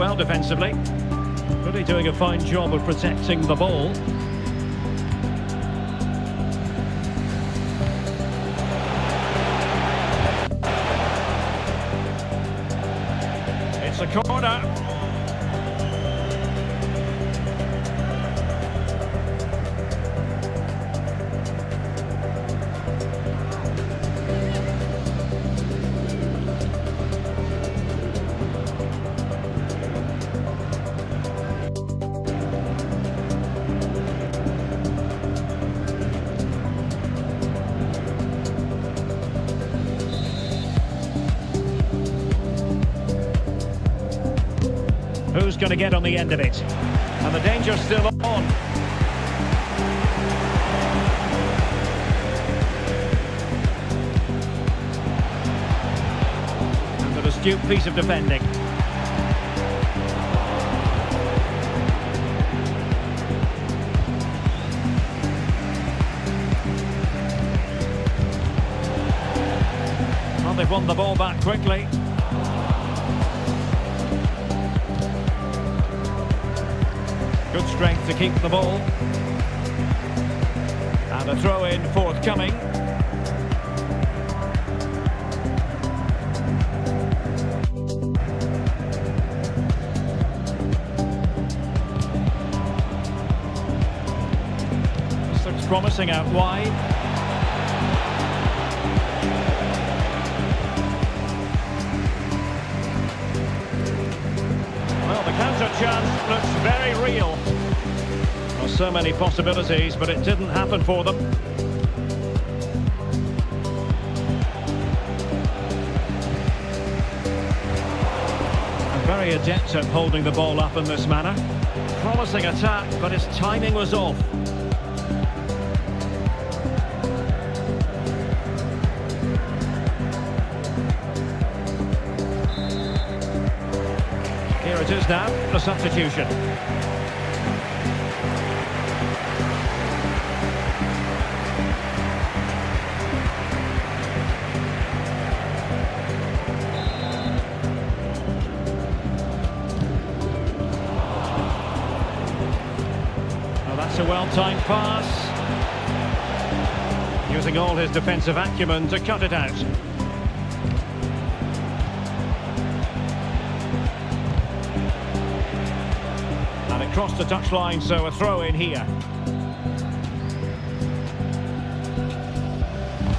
well defensively. Really doing a fine job of protecting the ball. It's a corner. Who's going to get on the end of it? And the danger's still on. And an astute piece of defending. Well, they've won the ball back quickly. Good strength to keep the ball. And a throw-in forthcoming. This looks promising out wide. Well, the counter chance looks very real. Well, so many possibilities, but it didn't happen for them. And very adept at holding the ball up in this manner. Promising attack, but his timing was off. Here it is now, the substitution. Well, that's a well-timed pass. Using all his defensive acumen to cut it out. Across the touchline, so a throw in here.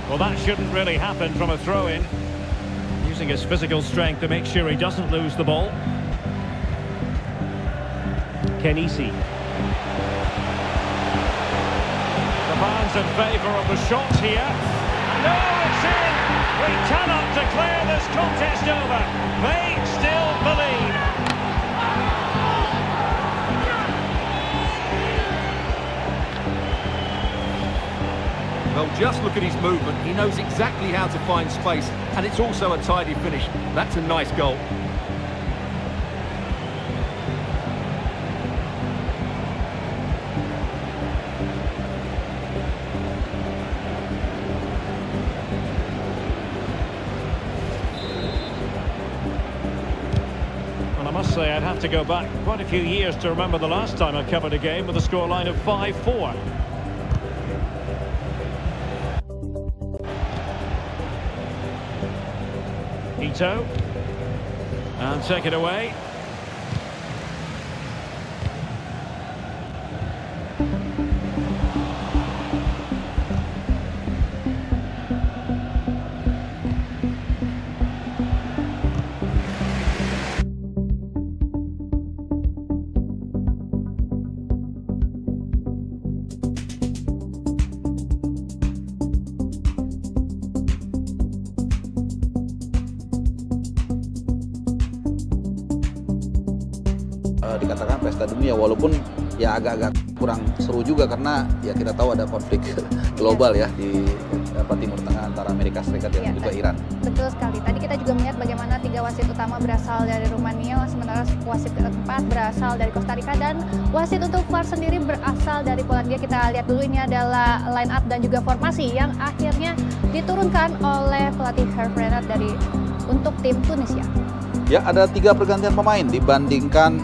Well, that shouldn't really happen from a throw in. Using his physical strength to make sure he doesn't lose the ball. Kenisi. The fans in favour of the shot here. No, it's in! We cannot declare this contest over. They still believe. Well, just look at his movement. He knows exactly how to find space, and it's also a tidy finish. That's a nice goal. Well, I must say I'd have to go back quite a few years to remember the last time I covered a game with a scoreline of 5-4. Ito, and take it away. Dikatakan pesta dunia, walaupun ya agak-agak kurang seru juga karena ya kita tahu ada konflik global ya di Timur Tengah antara Amerika Serikat dan juga Iran. Betul sekali. Tadi kita juga melihat bagaimana 3 wasit utama berasal dari Rumania, sementara wasit keempat berasal dari Costa Rica dan wasit untuk VAR sendiri berasal dari Polandia. Kita lihat dulu, ini adalah line up dan juga formasi yang akhirnya diturunkan oleh pelatih Herr Renat untuk tim Tunisia. Ya, ada 3 pergantian pemain dibandingkan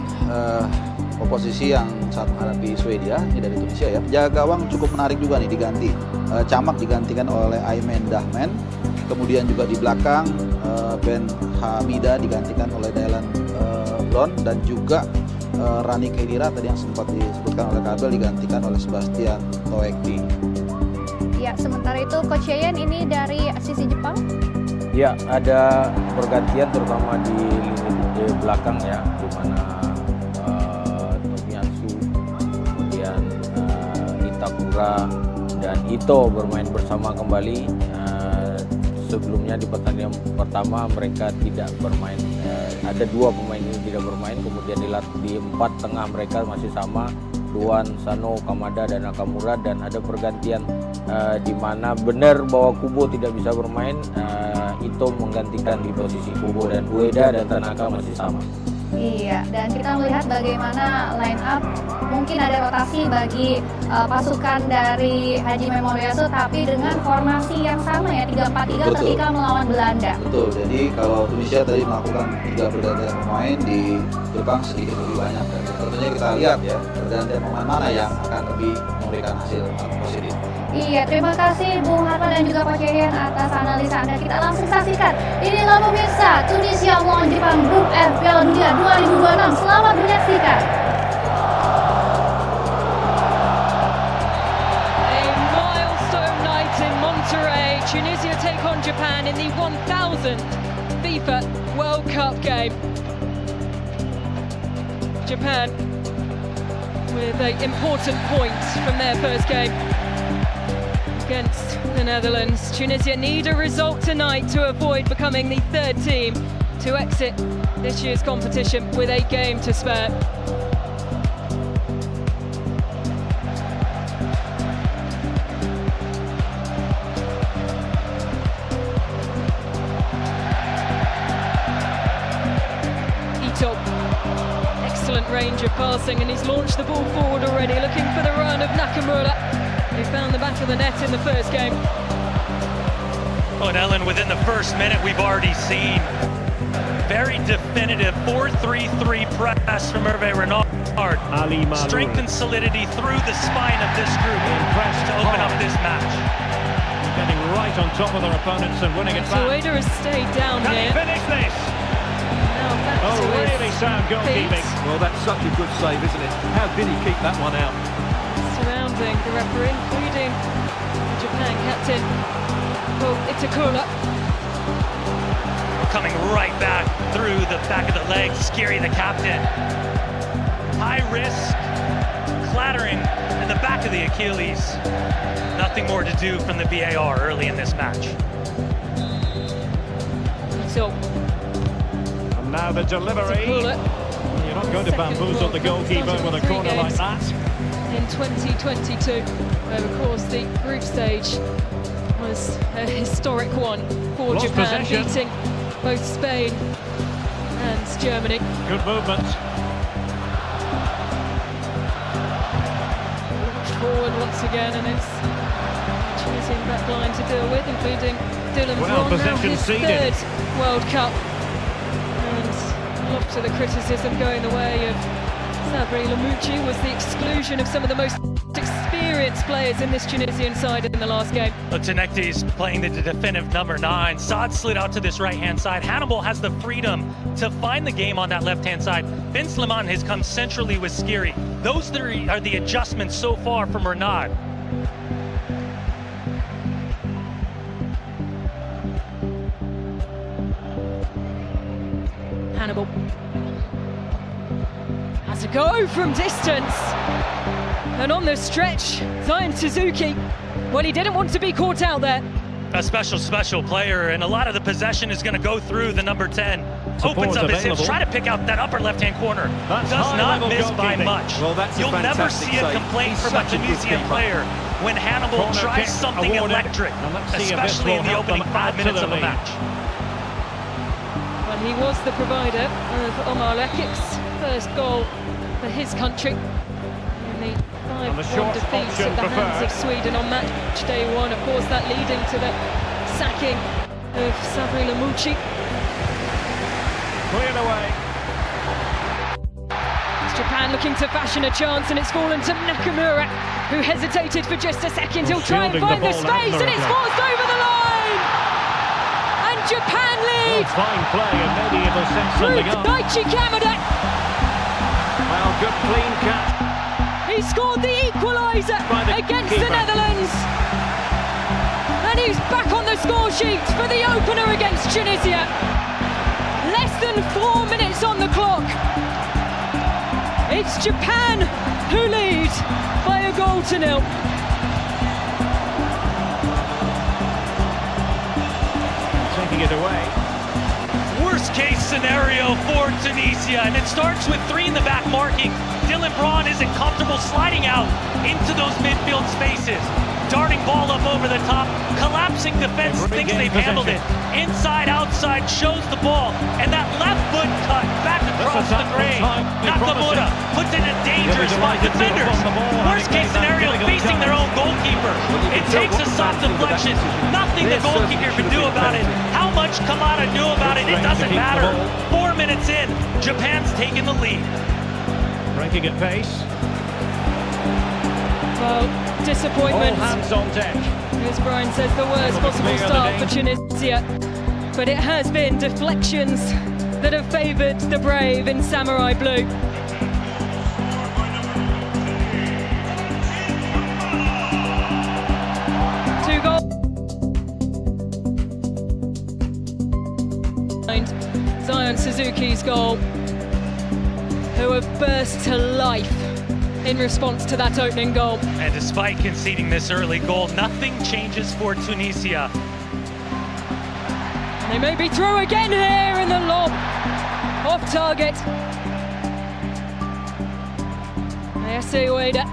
oposisi yang saat menghadapi Swedia, ini dari Tunisia ya. Jaga gawang cukup menarik juga nih diganti. Camak digantikan oleh Aimen Dahmen. Kemudian juga di belakang Ben Hamida digantikan oleh Dylan Brown, dan juga Rani Kedira tadi yang sempat disebutkan oleh Kabel digantikan oleh Sebastian Toekti. Ya, sementara itu Coach Yayan ini dari sisi Jepang. Ya, ada pergantian terutama di lini belakang ya, di mana Tomiyasu, kemudian Itakura dan Ito bermain bersama kembali. Sebelumnya di pertandingan pertama mereka tidak bermain, ada 2 pemain ini tidak bermain, kemudian di 4 tengah mereka masih sama, Duan, Sano, Kamada, dan Nakamura, dan ada pergantian di mana benar bahwa Kubo tidak bisa bermain, Ito menggantikan di posisi Kubo, dan Ueda dan Tanaka masih sama. Iya, dan kita melihat bagaimana line up mungkin ada rotasi bagi pasukan dari Haji Memoriaso, tapi dengan formasi yang sama ya, 3-4-3 ketika melawan Belanda. Betul, jadi kalau Tunisia tadi melakukan 3 pergantian pemain, di Jepang sedikit lebih banyak. Dan tentunya kita lihat ya, pergantian pemain mana yang akan lebih memberikan hasil positif. Iya, terima kasih Bung Harman dan juga Coach Yayan atas analisa Anda. Kita langsung saksikan. Inilah pemirsa Tunisia melawan Jepang Grup F Piala Dunia 2026. Selamat menyaksikan. A milestone night in Monterrey. Tunisia take on Japan in the 1000th FIFA World Cup game. Japan with an important point from their first game against the Netherlands. Tunisia need a result tonight to avoid becoming the 3rd team to exit this year's competition with a game to spare. Ito, excellent range of passing, and he's launched the ball forward already, looking for the run of Nakamura, who found the back of the net in the first game. Oh, and Ellen, within the first minute, we've already seen very definitive 4-3-3 press from Hervé Renard. Strength and solidity through the spine of this group to open up this match. Getting right on top of their opponents and winning it back. Sueda has stayed down Can he here. finish this? Now back to his Really sound goalkeeping. feet, Well, that's such a good save, isn't it? How did he keep that one out? surrounding the referee, including the Japan captain, Itakura. Coming right back through the back of the leg, Skiri, the captain. High risk, clattering in the back of the Achilles. Nothing more to do from the VAR early in this match. So, And now the delivery. Itakura You're not going to bamboozle the goalkeeper with a corner like that. in 2022, where of course the group stage was a historic one for Lost Japan, possession. beating both Spain and Germany. Good movement. Forward once again, and it's Tunisian back line to deal with, including Dylan Well, Braun, now possession his ceded. 3rd World Cup. And a lot of the criticism going the way of Sabri Lamouchi was the exclusion of some of the most experienced players in this Tunisian side in the last game. Tenekti's playing the definitive number 9. Saad slid out to this right-hand side. Hannibal has the freedom to find the game on that left-hand side. Ben Slimane has come centrally with Skiri. Those 3 are the adjustments so far from Renard. Hannibal has a go from distance. And on the stretch, Zion Suzuki, well, he didn't want to be caught out there. A special player, and a lot of the possession is going to go through the number 10. Support Opens up his hips, available. try to pick out that upper left-hand corner. That's Does not high-level miss by goalkeeping. much. Well, that's a You'll never fantastic see a save. complaint He's from a such a good Tunisian keeper. player when Hannibal Corner tries kick something awarded. electric, And let's see if this especially will in the help them opening 5 add to minutes the of a lead. match. Well, he was the provider of Omar Lekic's first goal for his country in the And the 5-1 short defeat option at the hands preferred. of Sweden on match day 1. Of course, that leading to the sacking of Sabri Lamouchi. Cleared away. It's Japan looking to fashion a chance, and it's fallen to Nakamura, who hesitated for just a second. He'll try and find the space, and it's forced over the line! And Japan lead! Fine play, and maybe it'll set something up. Daichi Kamada! Well, good clean catch. He scored the equaliser against the Netherlands. And he's back on the score sheet for the opener against Tunisia. Less than 4 minutes on the clock. It's Japan who lead by a goal to nil. Taking it away. Worst case scenario for Tunisia, and it starts with three in the back marking. Dylan Braun isn't comfortable sliding out into those midfield spaces. Darting ball up over the top, collapsing defense, thinks they've handled it. Inside, outside, shows the ball, and that left foot cut back across the grave. Nakamura puts it in a dangerous spot. Defenders, worst case scenario, facing their own goalkeeper. It takes a soft deflection. Nothing the goalkeeper can do about it. How much Kamada knew about it, it doesn't matter. 4 minutes in, Japan's taking the lead. Breaking at pace. Well, disappointment. All hands on deck. As Brian says, the worst possible start for Tunisia. But it has been deflections that have favoured the brave in samurai blue. Two goals. Zion Suzuki's goal, who have burst to life in response to that opening goal. And despite conceding this early goal, nothing changes for Tunisia. They may be through again here in the lob. Off target. Ayase Ueda.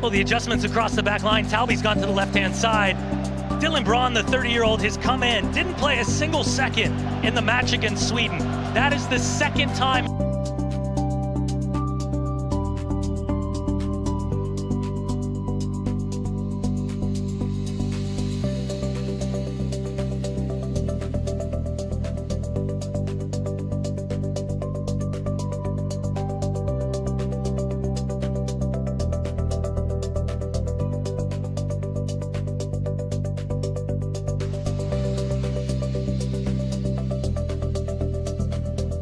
Well, the adjustments across the back line. Talby's gone to the left-hand side. Dylan Braun, the 30-year-old, has come in. Didn't play a single second in the match against Sweden. That is the second time.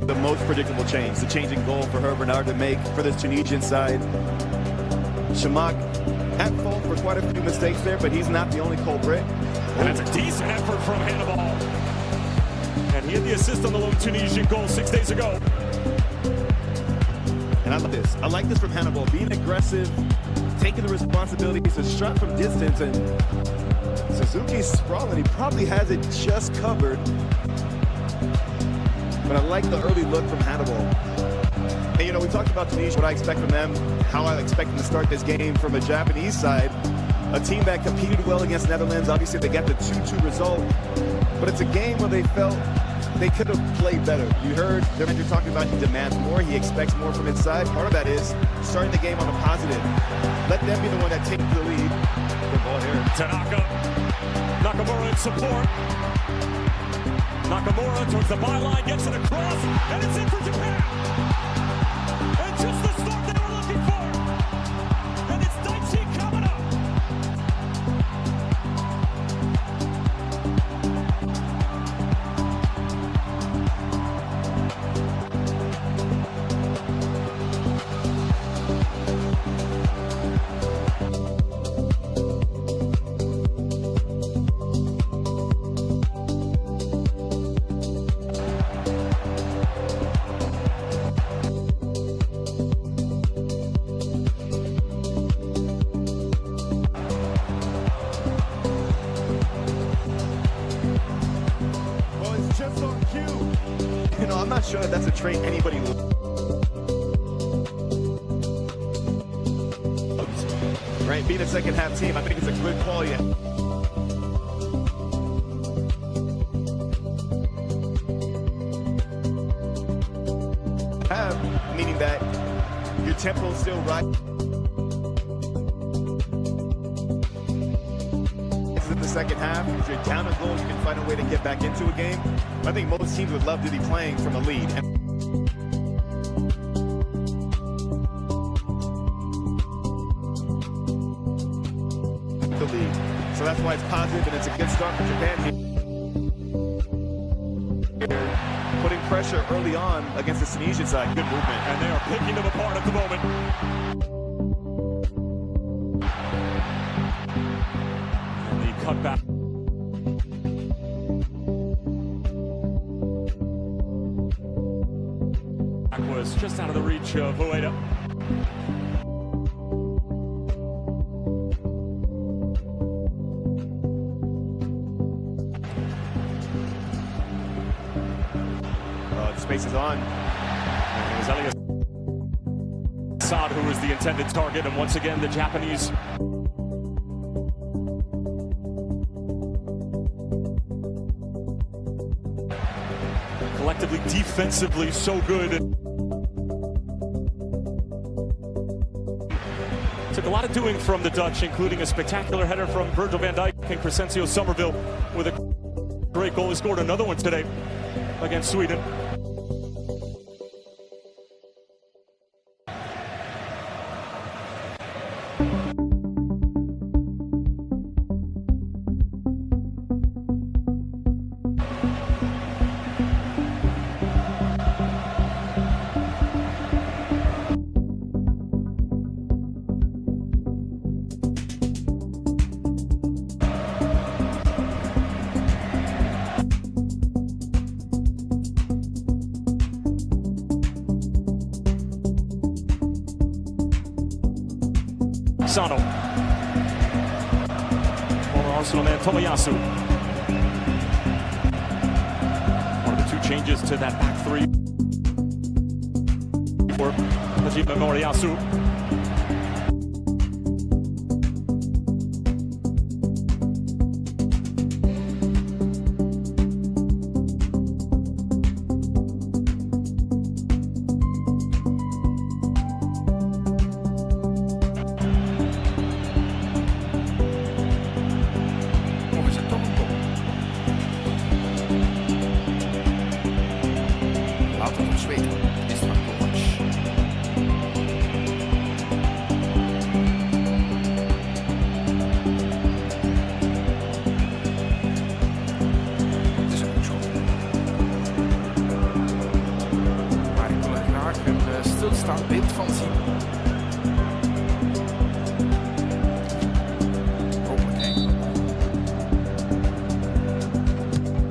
The most predictable change, the changing goal for Herr Bernard to make for this Tunisian side. Shamak at fault for quite a few mistakes there, but he's not the only culprit. And that's a decent effort from Hannibal. And he had the assist on the lone Tunisian goal 6 days ago. And I love this. I like this from Hannibal, being aggressive, taking the responsibilities, a shot from distance, and Suzuki's sprawling. He probably has it just covered. But I like the early look from Hannibal. And, you know, we talked about Tunisia, what I expect from them, how I expect them to start this game from a Japanese side. A team that competed well against Netherlands. Obviously, they got the 2-2 result. But it's a game where they felt they could have played better. You heard their manager talking about he demands more, he expects more from inside. Part of that is starting the game on a positive. Let them be the one that takes the lead. Good ball here. Tanaka. Nakamura in support. Nakamura towards the byline, gets it across, and it's in for Japan. And just the start they were looking for. And it's Daichi Kamada. Just on cue. You know, I'm not sure that that's a trait anybody loves. Right, being a second half team, I think it's a good call yet. Meaning that your tempo is still right. This is the second half. If you're down a goal, you can find a way to get back into a game. I think most teams would love to be playing from a lead. The lead. So that's why it's positive, and it's a good start for Japan here. Putting pressure early on against the Tunisian side. Good movement. And they are picking them apart at the moment. And the cutback. That was just out of the reach of Ueda. Space is on. And it was Elias Saad who was the intended target, and once again the Japanese collectively defensively so good. Took a lot of doing from the Dutch, including a spectacular header from Virgil van Dijk and Crescencio Somerville with a great goal. He scored another one today against Sweden. Sano. Former Arsenal man Tomiyasu. One of the two changes to that back three for Hajime Moriyasu. Stilstaand beeld van zien. Hopelijk.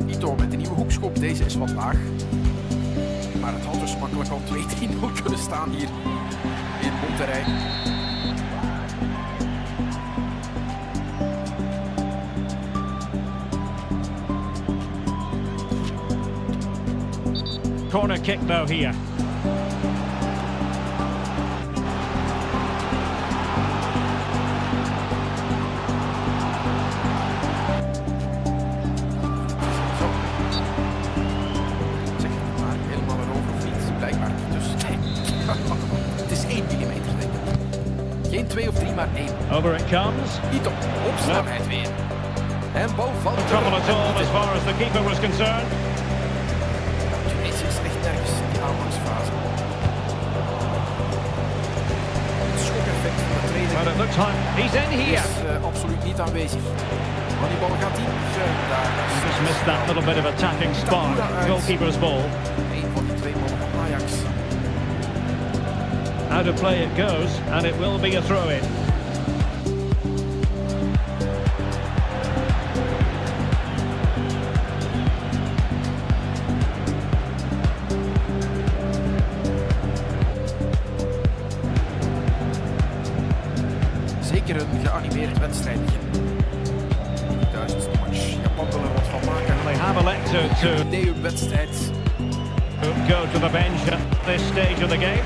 Ito met een nieuwe hoekschop. Deze is wat laag. Maar het had dus makkelijk al 2-3-0 kunnen staan hier in Monterrey. Corner kick though here. Het is 1 millimeter, denk ik. Geen 2 of 3, maar 1. Over it comes. Ito, op snelheid weer. En bal van de... Trouble at all as far as the keeper was concerned. Tunesië is echt nergens in die aanvangsfase. Het schokeffect van de trainer But it looks like he's in here. is absoluut niet aanwezig. Maar die bal gaat diep. Just missed that little bit of attacking spark. Goalkeeper's ball. Een van die twee ballen van Ajax. Out of play it goes, and it will be a throw-in. Zeker een geanimeerd wedstrijdje. 1000ste match. Japan wil er wat van maken. They have elected to Nieuwe wedstrijd. go to the bench at this stage of the game.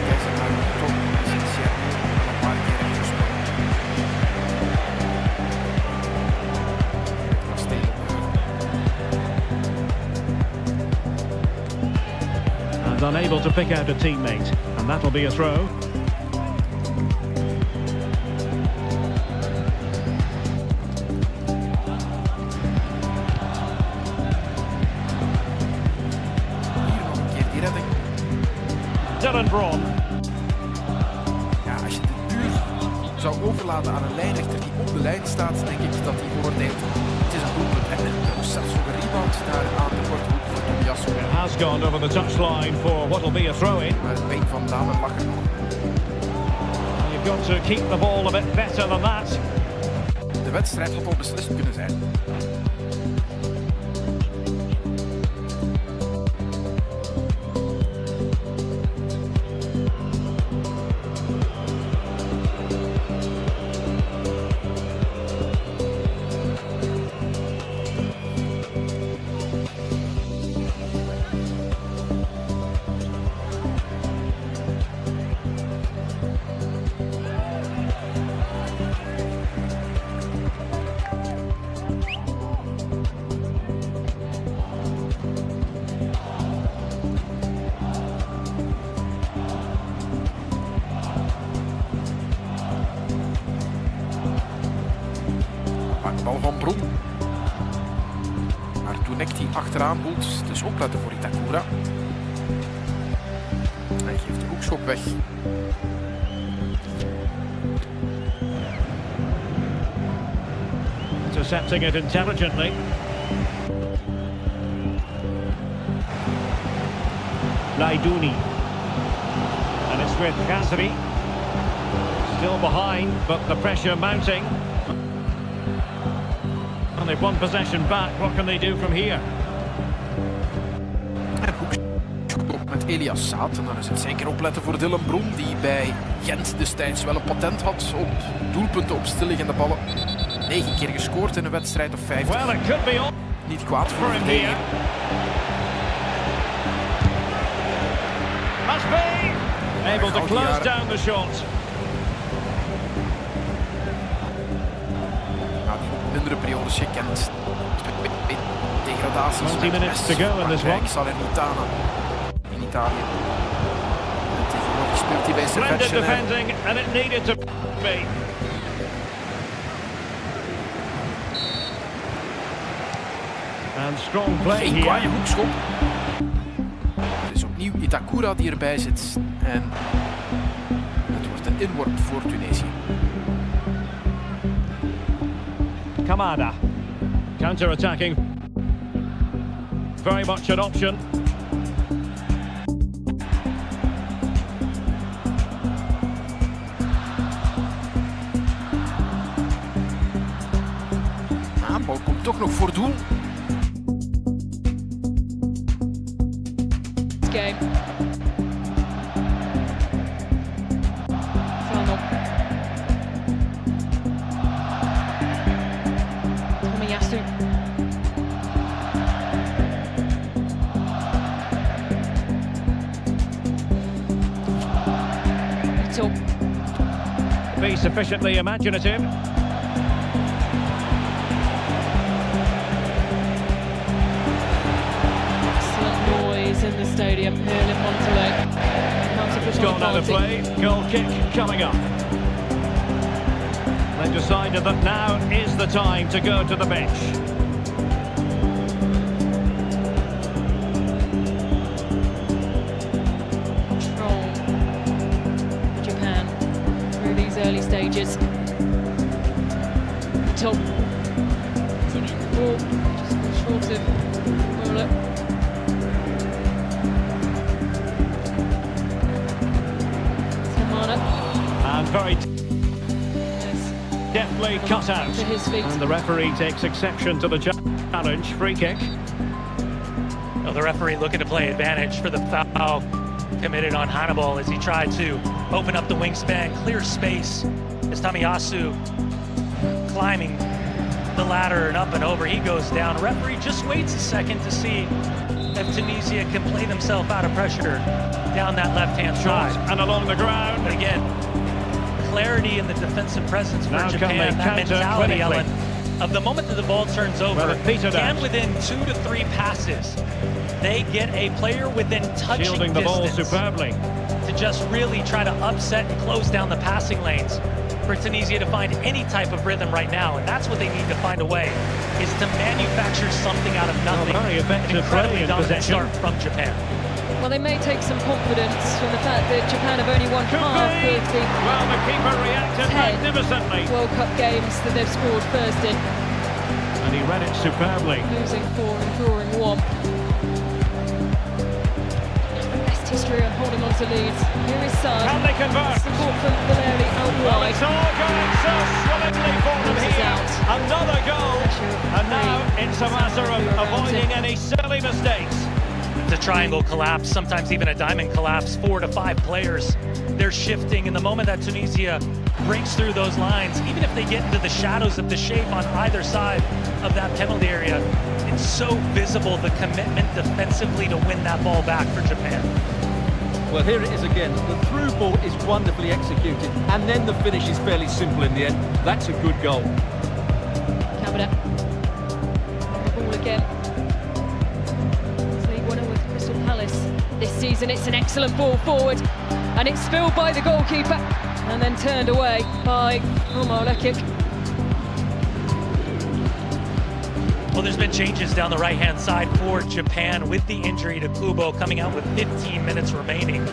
Kijk ze naar de top. Sinds een paar keer heeft gespeeld. Het kasteel. And unable to pick out a teammate, and that'll be a throw. Stellenbron. Ja, als je het puur zou overlaten aan een lijnrechter die op de lijn staat, denk ik dat hij oordeelt. Het is een doelpunt en er was zelfs nog een rebound daar aan de korte hoek voor Tobias. It has gone over the touchline for what will be a throw-in. Maar het been van Damen lag er nog. You've got to keep the ball a bit better than that. De wedstrijd had al beslist kunnen zijn. Bal van Bron. Maar toen hij achteraan boelt, dus opletten voor Itakura. Hij geeft de hoekschop weg. Intercepting it intelligently. Laidouni. And it's with Ghazri. Still behind, but the pressure mounting. And they've won possession back. What can they do from here? En hoekschop met Elias Saad. En dan is het zeker opletten voor Dylan Bron, die bij Gent destijds wel een patent had op doelpunten op stilliggende ballen. 9 keer gescoord in een wedstrijd of 50. Well, it could be on Niet kwaad voor for him here. Must be able to close down the shot. Mindere periodes gekend. Degradaties. 20 minutes to go in this one. Salernitana in Italië. En tegenwoordig speelt hij bij Splendid Servette. defending, and it needed to be. And strong play Geen here. kwaaie hoekschop. Het is opnieuw Itakura die erbij zit. En het wordt een inworp voor Tunesië. Kamada. Counter-attacking. Very much an option. Aanbal komt toch nog voor doel. Game. Fano. Tomiyasu. Ito. Be sufficiently imaginative. In the stadium here in Monterrey. It's gone out of play. Goal kick coming up. They've decided that now is the time to go to the bench. Control Japan through these early stages. Top. Taking the ball just short of Muller. And very deftly cut out. To his feet. And the referee takes exception to the challenge. Free kick. Well, the referee looking to play advantage for the foul committed on Hannibal as he tried to open up the wingspan, clear space. As Tomiyasu climbing the ladder and up and over, he goes down. The referee just waits a second to see if Tunisia can play themselves out of pressure down that left-hand side. And along the ground. But again, clarity in the defensive presence for Now Japan, that mentality, Ellen, of the moment that the ball turns over, well, within 2 to 3 passes, they get a player within touching shielding the ball distance superbly to just really try to upset and close down the passing lanes for Tunisia to find any type of rhythm right now, and that's what they need to find a way, is to manufacture something out of nothing. Very effective An incredibly play in dominant possession. start from Japan. Well, they may take some confidence from the fact that Japan have only won half of the Well, the keeper reacted 10 magnificently. World Cup games that they've scored first in, And he read it superbly. losing 4 and drawing 1. The best history of holding on to leads. Here is Son. Can they convert? Support from Valeri out Well, wide. it's all going so swimmingly for them This is here. out. Another goal. And now it's a matter of avoiding any silly mistakes. It's a triangle collapse, sometimes even a diamond collapse, 4 to 5 players. They're shifting, and the moment that Tunisia breaks through those lines, even if they get into the shadows of the shape on either side of that penalty area, it's so visible, the commitment defensively to win that ball back for Japan. Well, here it is again. The through ball is wonderfully executed, and then the finish is fairly simple in the end. That's a good goal. Cabinet. The ball again. League winner with Crystal Palace this season. It's an excellent ball forward, and it's spilled by the goalkeeper, and then turned away by Omar Lekic. Well, there's been changes down the right-hand side for Japan with the injury to Kubo coming out with 15 minutes remaining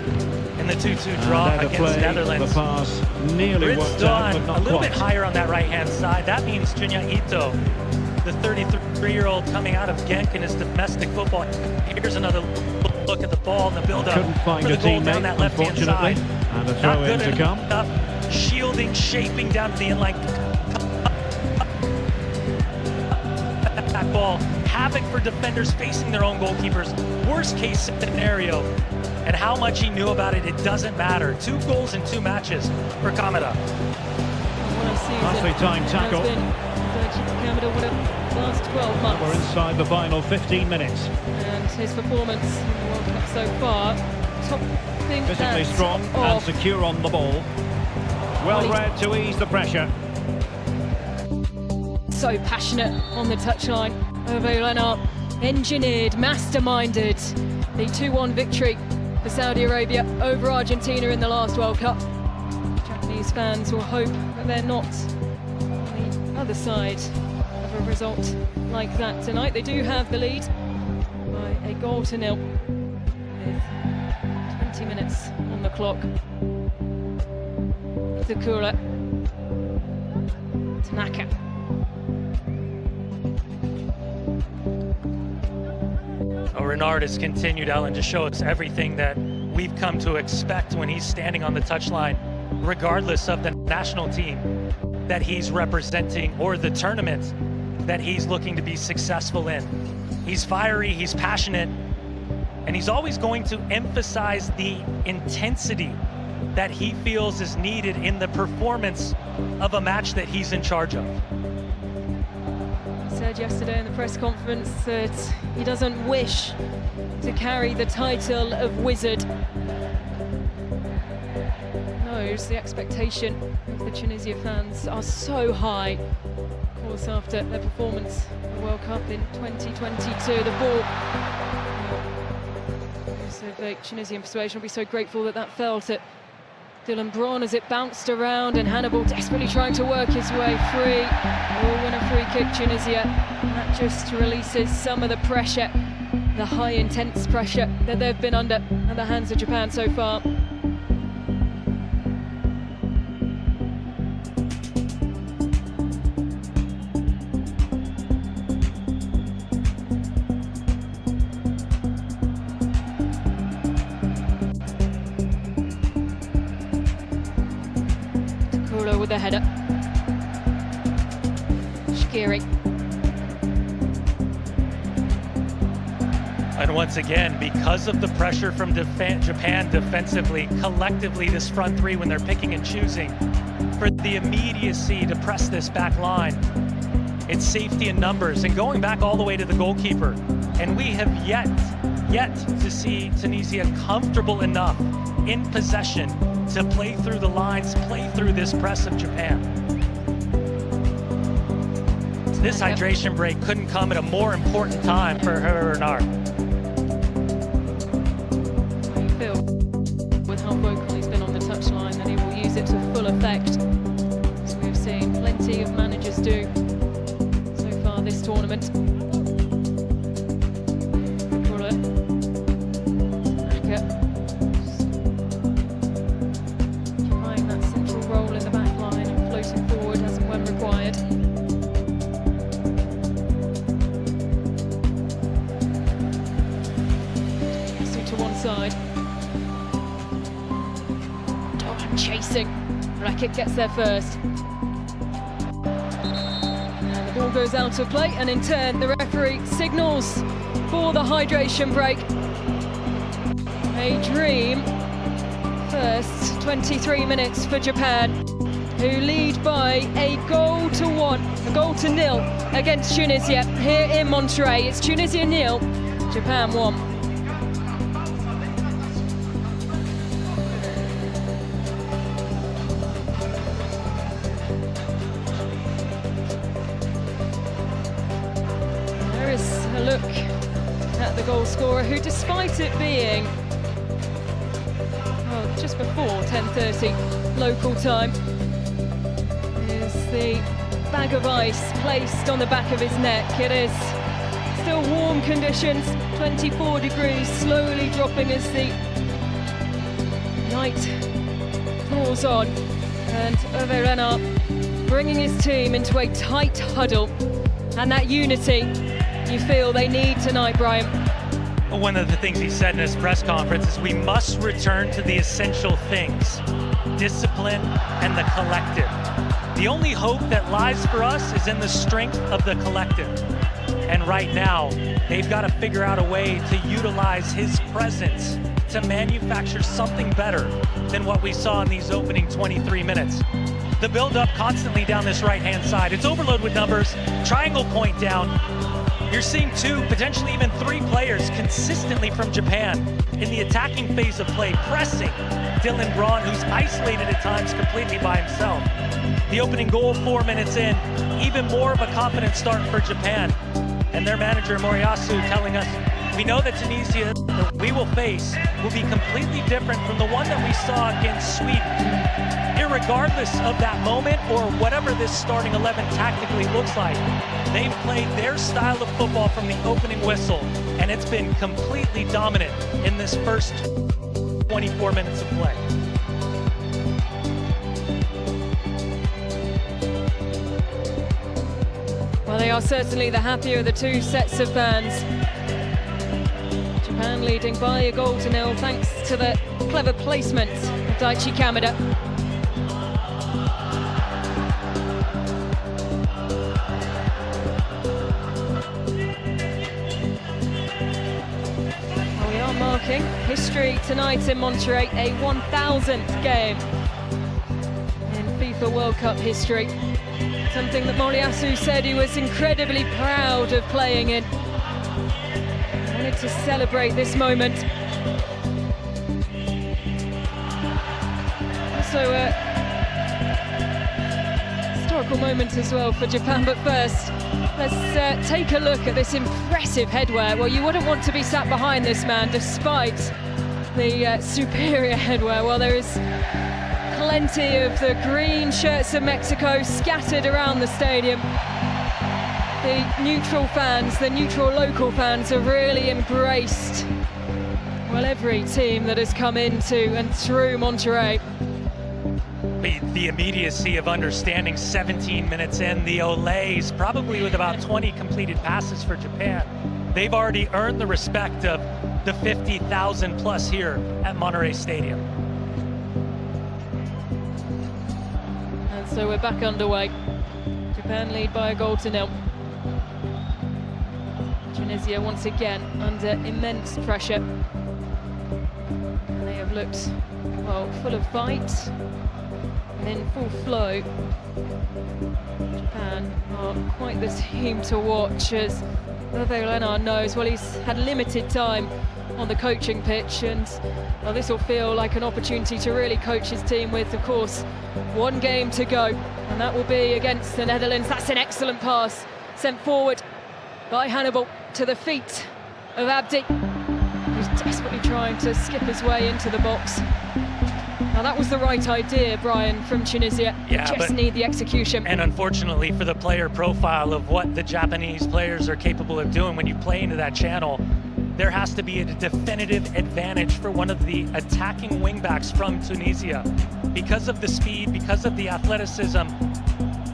in the 2-2 draw There the against play, Netherlands. The pass nearly Fritz worked out, but Dawn not a little quite. bit higher on that right-hand side. That means Junya Ito, the 33-year-old coming out of Genk in his domestic football. Here's another look at the ball and the build-up Couldn't find for a the goal down teammate, that left-hand unfortunately. side. And a Not throw in good to come. enough. Shielding, shaping down to the inline. That ball, havoc for defenders facing their own goalkeepers. Worst case scenario. And how much he knew about it, it doesn't matter. 2 goals in 2 matches for Kamada. What a season. Nicely timed tackle. Has been Kamada one of the last 12 months. We're inside the final 15 minutes. And his performance in the World Cup so far, topping Physically that strong and of secure on the ball. Well read to ease the pressure. so passionate on the touchline. Hervé Renard engineered, masterminded the 2-1 victory for Saudi Arabia over Argentina in the last World Cup. Japanese fans will hope that they're not on the other side of a result like that tonight. They do have the lead by a 1-0 with 20 minutes on the clock. Takura, Tanaka. Renard has continued, Alan, to show us everything that we've come to expect when he's standing on the touchline, regardless of the national team that he's representing or the tournament that he's looking to be successful in. He's fiery, he's passionate, and he's always going to emphasize the intensity that he feels is needed in the performance of a match that he's in charge of. He said yesterday in the press conference that he doesn't wish to carry the title of wizard. Knows the expectation of the Tunisia fans are so high. Of course, after their performance at the World Cup in 2022, the ball of the Tunisian persuasion will be so grateful that fell to Dylan Braun as it bounced around, and Hannibal desperately trying to work his way free. Will win a free kick, Tunisia. That just releases some of the pressure, the high intense pressure that they've been under at the hands of Japan so far. With the header. Shaqiri. And once again, because of the pressure from Japan defensively, collectively, this front three, when they're picking and choosing for the immediacy to press this back line, it's safety in numbers and going back all the way to the goalkeeper. And we have yet to see Tunisia comfortable enough in possession to play through the lines, play through this press of Japan. This hydration break couldn't come at a more important time for Hervé Renard. I feel with how vocal he's been on the touchline that he will use it to full effect, as we've seen plenty of managers do so far this tournament. keep chasing. Rakic gets there first. And the ball goes out of play, and in turn, the referee signals for the hydration break. A dream first 23 minutes for Japan, who lead by a goal to 0 against Tunisia here in Monterrey. It's Tunisia 0, Japan 1. There is a look at the goal scorer, who, despite it being just before 10:30 local time, is the bag of ice placed on the back of his neck. It is still warm conditions, 24 degrees, slowly dropping as the night draws on, and Hervé Renard bringing his team into a tight huddle, and that unity you feel they need tonight, Brian. One of the things he said in his press conference is we must return to the essential things: discipline and the collective. The only hope that lies for us is in the strength of the collective. And right now, they've got to figure out a way to utilize his presence to manufacture something better than what we saw in these opening 23 minutes. The build-up constantly down this right-hand side. It's overload with numbers, triangle point down. You're seeing 2, potentially even 3 players consistently from Japan in the attacking phase of play, pressing Dylan Braun, who's isolated at times completely by himself. The opening goal 4 minutes in, even more of a confident start for Japan. And their manager, Moriyasu, telling us, we know that Tunisia that we will face will be completely different from the one that we saw against Sweden. Irregardless of that moment or whatever this starting 11 tactically looks like, they've played their style of football from the opening whistle, and it's been completely dominant in this first 24 minutes of play. Well, they are certainly the happier of the 2 sets of fans. Japan leading by a goal to 0 thanks to the clever placement of Daichi Kamada. We are marking history tonight in Monterrey, a 1000th game in FIFA World Cup history. Something that Moriyasu said he was incredibly proud of playing in. He wanted to celebrate this moment. Also a historical moment as well for Japan, but first, let's take a look at this impressive headwear. Well, you wouldn't want to be sat behind this man, despite the superior headwear. Well, there is plenty of the green shirts of Mexico scattered around the stadium. The neutral fans, the neutral local fans, have really embraced, well, every team that has come into and through Monterrey. The immediacy of understanding 17 minutes in, the Olays, probably with about 20 completed passes for Japan. They've already earned the respect of the 50,000 plus here at Monterrey Stadium. And so we're back underway. Japan lead by a goal to 0. Tunisia once again under immense pressure. And they have looked, well, full of fight and in full flow. Japan are quite the team to watch, as Hervé Renard knows. Well, he's had limited time on the coaching pitch, and well, this will feel like an opportunity to really coach his team with, of course, one game to go, and that will be against the Netherlands. That's an excellent pass sent forward by Hannibal to the feet of Abdi, who's desperately trying to skip his way into the box. Now that was the right idea, Brian, from Tunisia. Yeah, just need the execution. And unfortunately for the player profile of what the Japanese players are capable of doing when you play into that channel, there has to be a definitive advantage for one of the attacking wingbacks from Tunisia. Because of the speed, because of the athleticism,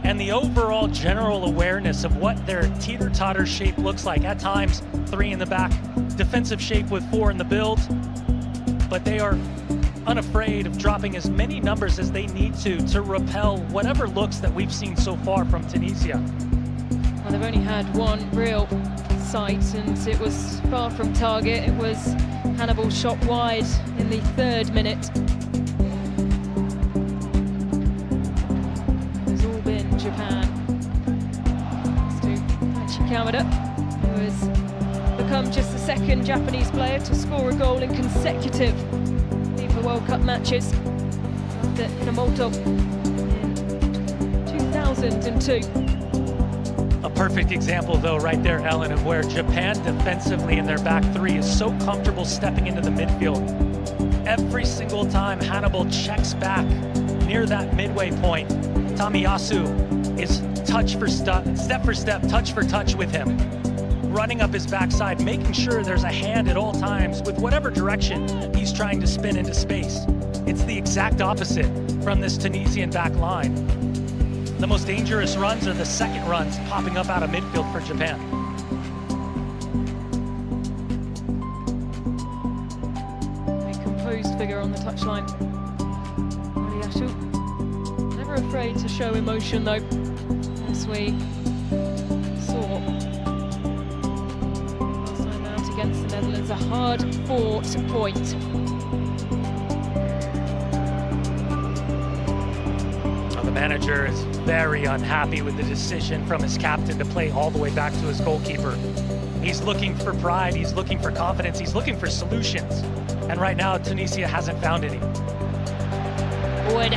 and the overall general awareness of what their teeter-totter shape looks like. At times, 3 in the back, defensive shape with 4 in the build, but they are unafraid of dropping as many numbers as they need to repel whatever looks that we've seen so far from Tunisia. Well, they've only had one real sight, and it was far from target. It was Hannibal shot wide in the 3rd minute. It's all been Japan. Kamada, who has become just the 2nd Japanese player to score a goal in consecutive FIFA World Cup matches after Inamoto in 2002. A perfect example, though, right there, Ellen, of where Japan defensively in their back three is so comfortable stepping into the midfield. Every single time Hannibal checks back near that midway point, Tomiyasu is touch for step for step, touch for touch with him, running up his backside, making sure there's a hand at all times with whatever direction he's trying to spin into space. It's the exact opposite from this Tunisian back line. The most dangerous runs are the second runs popping up out of midfield for Japan. A composed figure on the touchline. Ariashu, never afraid to show emotion though, as we saw last time out against the Netherlands, a hard-fought point. The manager is very unhappy with the decision from his captain to play all the way back to his goalkeeper. He's looking for pride, he's looking for confidence, he's looking for solutions. And right now, Tunisia hasn't found any. Wood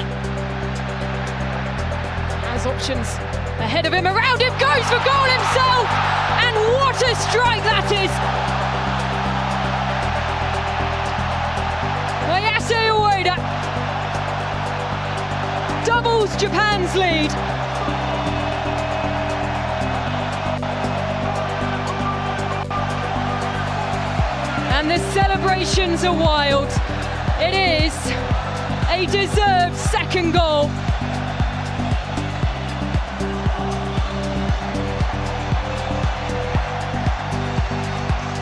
has options ahead of him, around him, goes for goal himself! And what a strike that is! Wayase Ueda doubles Japan's lead. And the celebrations are wild. It is a deserved second goal.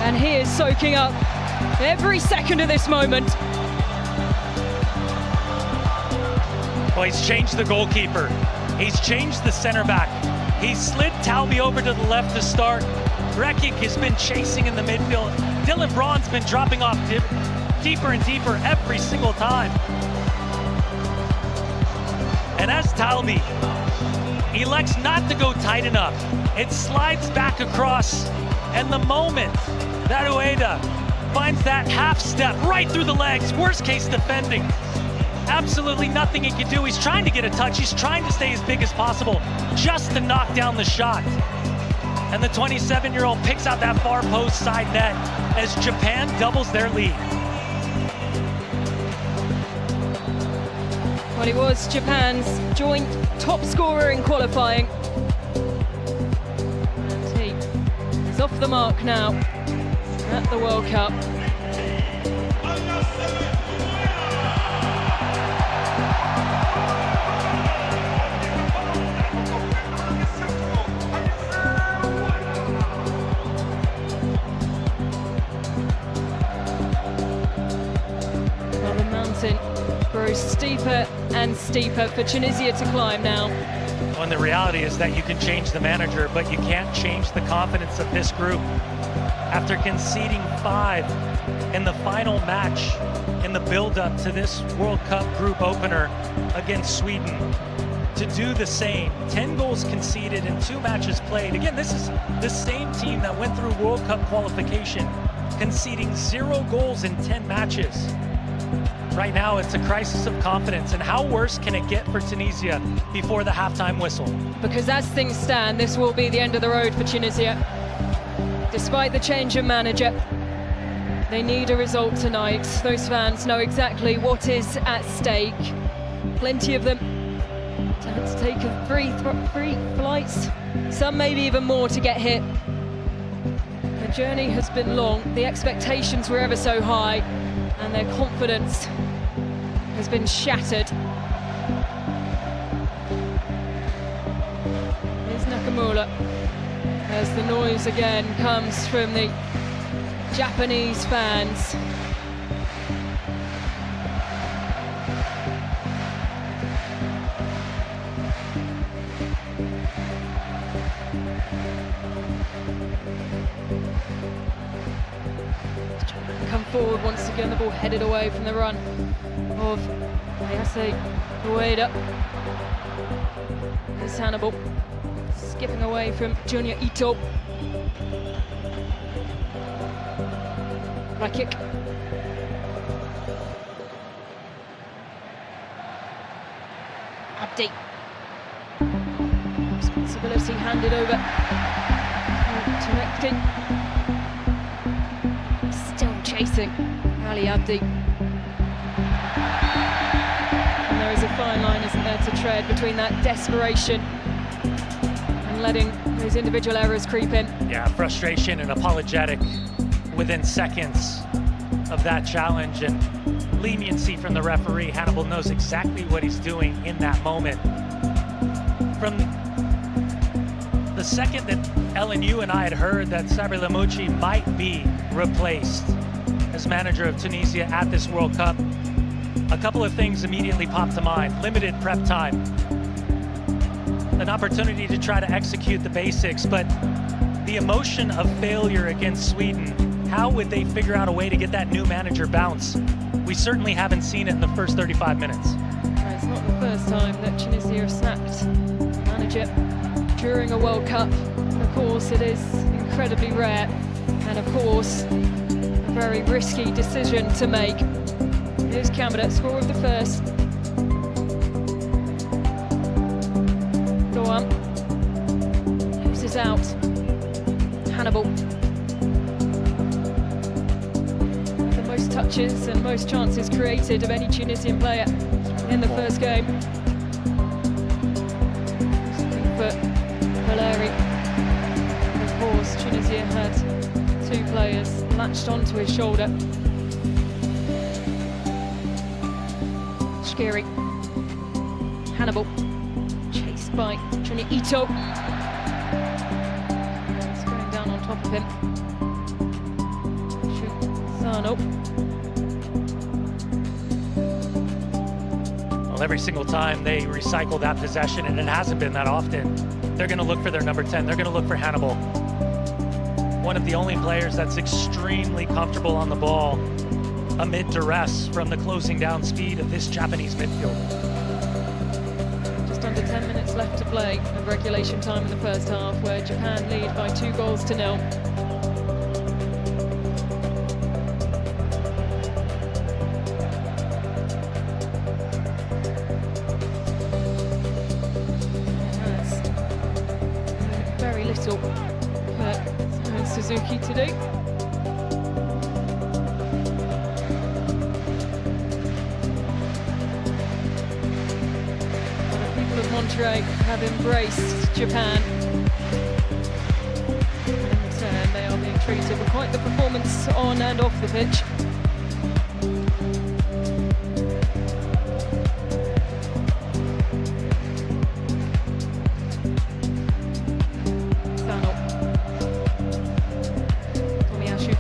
And he is soaking up every second of this moment. Well, he's changed the goalkeeper. He's changed the center back. He's slid Talby over to the left to start. Rekic has been chasing in the midfield. Dylan Braun's been dropping off deeper and deeper every single time. And as Talby elects not to go tight enough, it slides back across. And the moment that Ueda finds that half step right through the legs, worst case defending, absolutely nothing he can do. He's trying to get a touch. He's trying to stay as big as possible just to knock down the shot. And the 27-year-old picks out that far post side net as Japan doubles their lead. Well, he was Japan's joint top scorer in qualifying. And he is off the mark now at the World Cup. Grows steeper and steeper for Tunisia to climb now. And the reality is that you can change the manager, but you can't change the confidence of this group. After conceding 5 in the final match in the build-up to this World Cup group opener against Sweden, to do the same, 10 goals conceded in 2 matches played. Again, this is the same team that went through World Cup qualification, conceding 0 goals in 10 matches. Right now, it's a crisis of confidence, and how worse can it get for Tunisia before the halftime whistle? Because as things stand, this will be the end of the road for Tunisia. Despite the change of manager, they need a result tonight. Those fans know exactly what is at stake. Plenty of them had to take 3 flights, some maybe even more, to get here. The journey has been long, the expectations were ever so high, and their confidence has been shattered. Here's Nakamura as the noise again comes from the Japanese fans. once again the ball headed away from the run of Ayase Ueda. Here's Hannibal, skipping away from Junior Ito. Right kick. Abdi. Responsibility handed over to Mekki. Still chasing Ali Abdi. And there is a fine line, isn't there, to tread between that desperation and letting those individual errors creep in. Yeah, frustration and apologetic within seconds of that challenge, and leniency from the referee. Hannibal knows exactly what he's doing in that moment. From the second that Ellen, you and I had heard that Sabri Lamouchi might be replaced as manager of Tunisia at this World Cup, a couple of things immediately popped to mind. Limited prep time, an opportunity to try to execute the basics, but the emotion of failure against Sweden, how would they figure out a way to get that new manager bounce? We certainly haven't seen it in the first 35 minutes. It's not the first time that Tunisia have sacked a manager during a World Cup. Of course, it is incredibly rare, and of course, a very risky decision to make. Here's Kamada, score of the first. Go on. Hughes is out. Hannibal. The most touches and most chances created of any Tunisian player in the first game. Looking for Valeri. Of course, Tunisia had two players latched onto his shoulder. Shkiri. Hannibal. Chased by Junior Ito. He's going down on top of him. Sano. Well, every single time they recycle that possession, and it hasn't been that often, they're going to look for their number 10. They're going to look for Hannibal. One of the only players that's extremely comfortable on the ball amid duress from the closing down speed of this Japanese midfield. Just under 10 minutes left to play of regulation time in the first half, where Japan lead by 2-0. Very little for Suzuki to do. Monterrey have embraced Japan, and they are being treated with quite the performance on and off the pitch. Sano. Tomiyasu.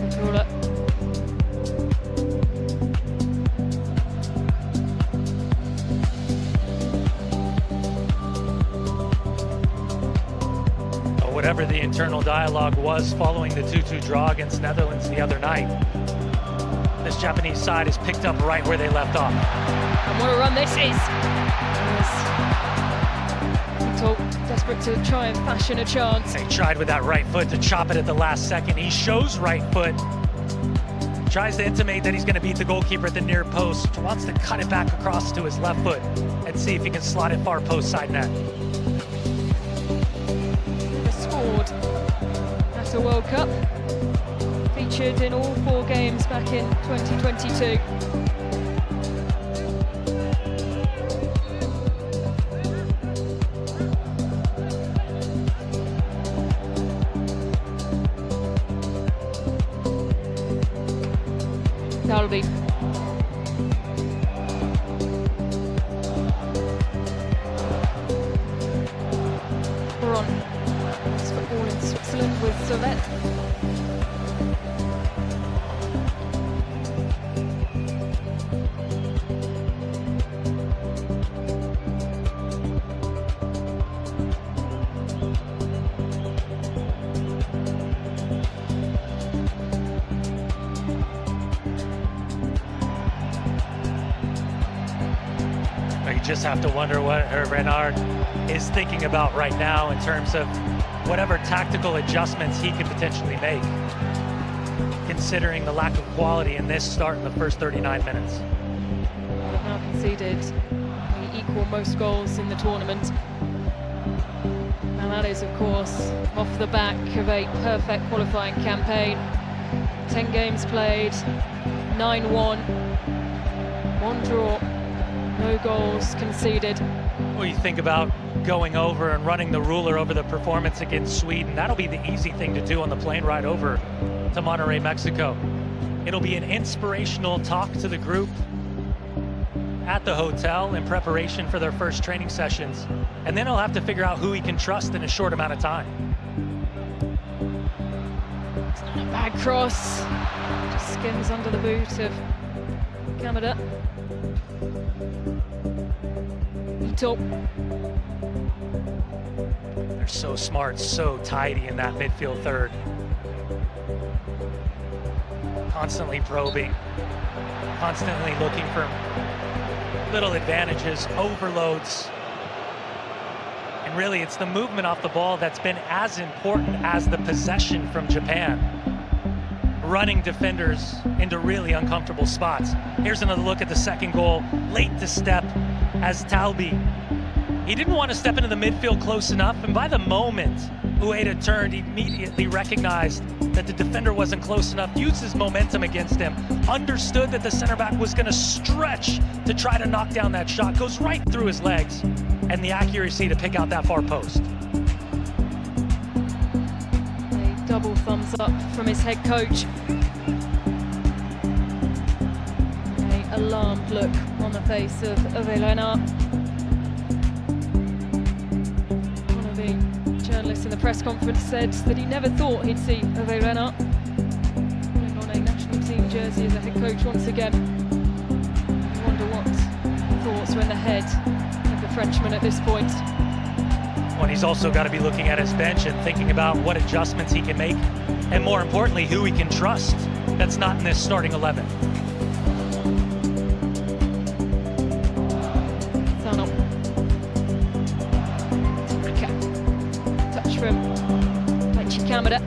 Takura. Whatever the internal dialogue was following the 2-2 draw against Netherlands the other night, this Japanese side is picked up right where they left off. And what a run this is! Ito desperate to try and fashion a chance. He tried with that right foot to chop it at the last second. He shows right foot, tries to intimate that he's going to beat the goalkeeper at the near post, wants to cut it back across to his left foot and see if he can slot it far post side net. At a World Cup, featured in all 4 games back in 2022. Dalby. We're on. Football in Switzerland with Servet. just have to wonder what Renard is thinking about right now in terms of whatever tactical adjustments he could potentially make, considering the lack of quality in this start in the first 39 minutes. They've now conceded the equal most goals in the tournament. And that is, of course, off the back of a perfect qualifying campaign. 10 games played, 9-1, 1 draw, no goals conceded. Well, you think about going over and running the ruler over the performance against Sweden. That'll be the easy thing to do on the plane ride over to Monterrey, Mexico. It'll be an inspirational talk to the group at the hotel in preparation for their first training sessions. And then he'll have to figure out who he can trust in a short amount of time. It's not a bad cross. Just skims under the boot of Kamada. Ito. They're so smart, so tidy in that midfield third. Constantly probing, constantly looking for little advantages, overloads. And really, it's the movement off the ball that's been as important as the possession from Japan. Running defenders into really uncomfortable spots. Here's another look at the second goal, late to step as Talbi. He didn't want to step into the midfield close enough, and by the moment Ueda turned, he immediately recognized that the defender wasn't close enough, used his momentum against him, understood that the center back was going to stretch to try to knock down that shot, goes right through his legs, and the accuracy to pick out that far post. A double thumbs up from his head coach. A alarmed look on the face of Elena. One of the journalists in the press conference said that he never thought he'd see Elena putting on a national team jersey as a head coach once again. I wonder what thoughts were in the head of the Frenchman at this point. Well, he's also got to be looking at his bench and thinking about what adjustments he can make, and more importantly, who he can trust that's not in this starting 11. Touch from Kamada.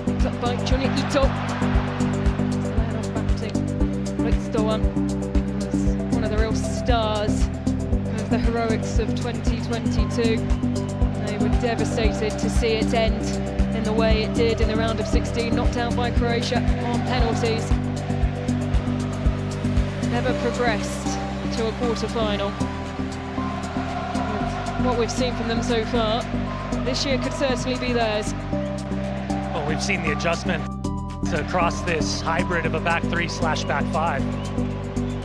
Picked up by Junior Ito. Off batting. Ritzdoan was one of the real stars of the heroics of 2022. They were devastated to see it end in the way it did in the round of 16, knocked out by Croatia on penalties. Never progressed to a quarter-final. What we've seen from them so far, this year could certainly be theirs. Well, we've seen the adjustment across this hybrid of a back 3/back 5.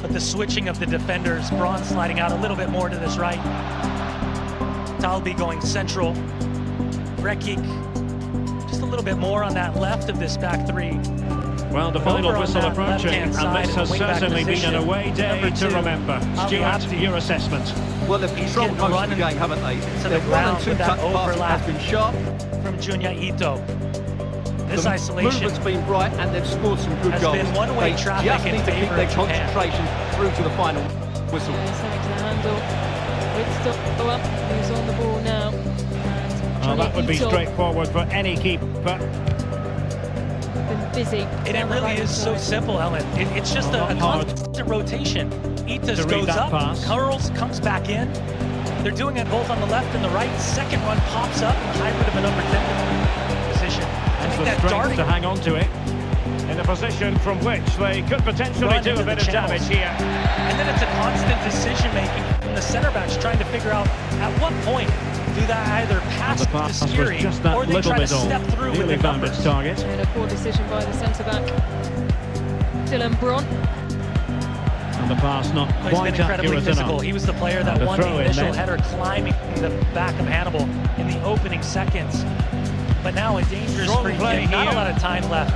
But the switching of the defenders, Braun sliding out a little bit more to this right. Talbi going central. Rekic just a little bit more on that left of this back 3. Well, the final whistle approaching, and this has certainly been an away day to remember. Stuart, your assessment? Well, they've controlled most of the game, haven't they? Their 1 and 2 touch passing has been sharp. From Junior Ito. This The isolation movement's been bright, and they've scored some good has goals. been one-way They traffic just in need to keep favour their of Japan. concentration through to the final whistle. There's something to handle. Ritzdoan, who's on the ball now. Well, that would be straightforward for any keeper. Been busy. And it really is so simple, Ellen. It's just a constant rotation. Itas goes up, curls, comes back in. They're doing it both on the left and the right. Second one pops up, hybrid of a number 10 position. I think that darting to hang on to it in a position from which they could potentially do a bit of damage here. And then it's a constant decision making from the center backs trying to figure out at what point do they either pass to Skiri or they try to step through with the numbers. Target. And a poor decision by the centre back, Dylan Braun. And the pass not He's been quite incredibly accurate physical. enough. He was the player that won the initial header climbing the back of Hannibal in the opening seconds. But now a dangerous free kick, not a lot of time left.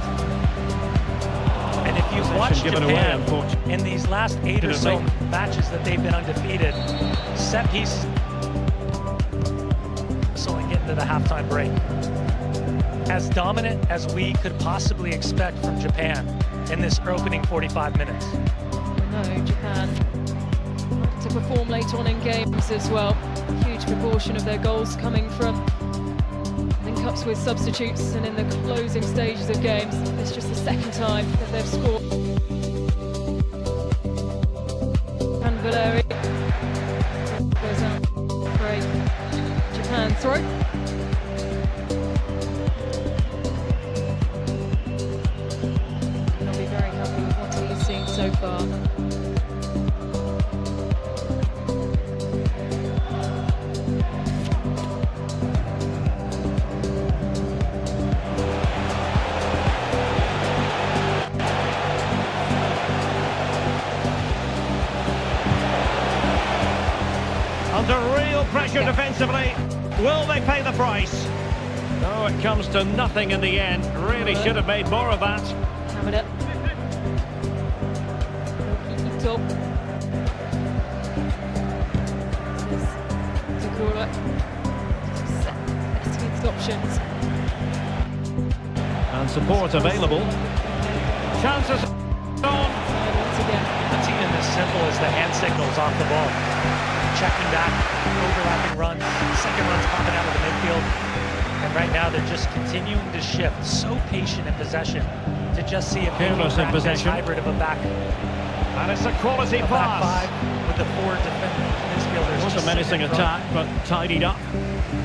And if you've watched Japan in these last 8 or so matches that they've been undefeated, set piece, so and get into the halftime break. As dominant as we could possibly expect from Japan in this opening 45 minutes. No, Japan like to perform late on in games as well. Huge proportion of their goals coming from link-ups with substitutes, and in the closing stages of games, it's just the second time that they've scored. And Valeri goes out for a Japan throw. He'll be very happy with what he's seen so far. Under real pressure defensively. Will they pay the price? Oh, it comes to nothing in the end. Really should have made more of that. Hammered it. Top. This is Takura. Testing his options. And support available. Chances on. Once again. It's even as simple as the hand signals off the ball. Checking back, overlapping runs, second runs popping out of the midfield. And right now they're just continuing to shift. So patient in possession to just see a Careless in possession. hybrid of a back. And it's a quality A back pass. five with the four midfielders. It was a just menacing sitting attack, but tidied up.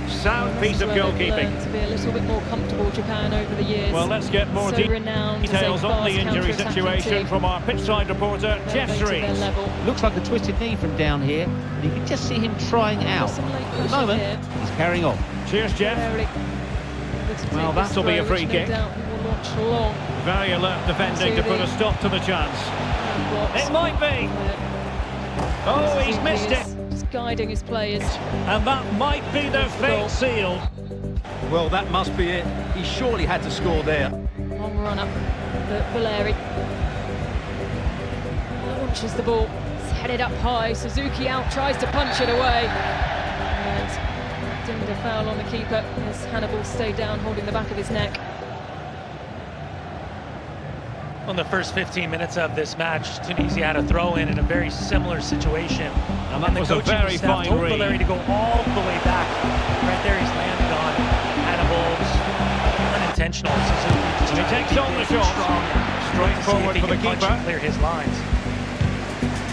Sound piece of Well, they've goalkeeping. learned to be a little bit more comfortable, Japan, over the years. Well, let's get more so renowned as a details on the fast injury counter-attacking situation team. from our pitchside reporter, Jeff Elevated their Street. level. Looks like a twisted knee from down here, and you can just see him trying out. Some late At the pressure moment, here. he's carrying on. Cheers, Jeff. Barely. Well, that'll be a free kick. No doubt he will launch long. Very alert defending to put a stop to the chance. It might be. Oh, he's missed it. Just guiding his players. And that might be their fate sealed. Well, that must be it. He surely had to score there. Long run up for Valeri. Launches the ball. It's headed up high. Suzuki out, tries to punch it away. And dinged a foul on the keeper as Hannibal stayed down, holding the back of his neck. On the first 15 minutes of this match, Tunisia had a throw-in in a very similar situation. And that the was a coaching very staff fine told read. Valeri to go all the way back. Right there, he's landed on Hannibal's unintentional. Suzuki just And he trying to takes be on the big, shot. strong, Straight to see forward if he for the can punch keeper. and clear his lines.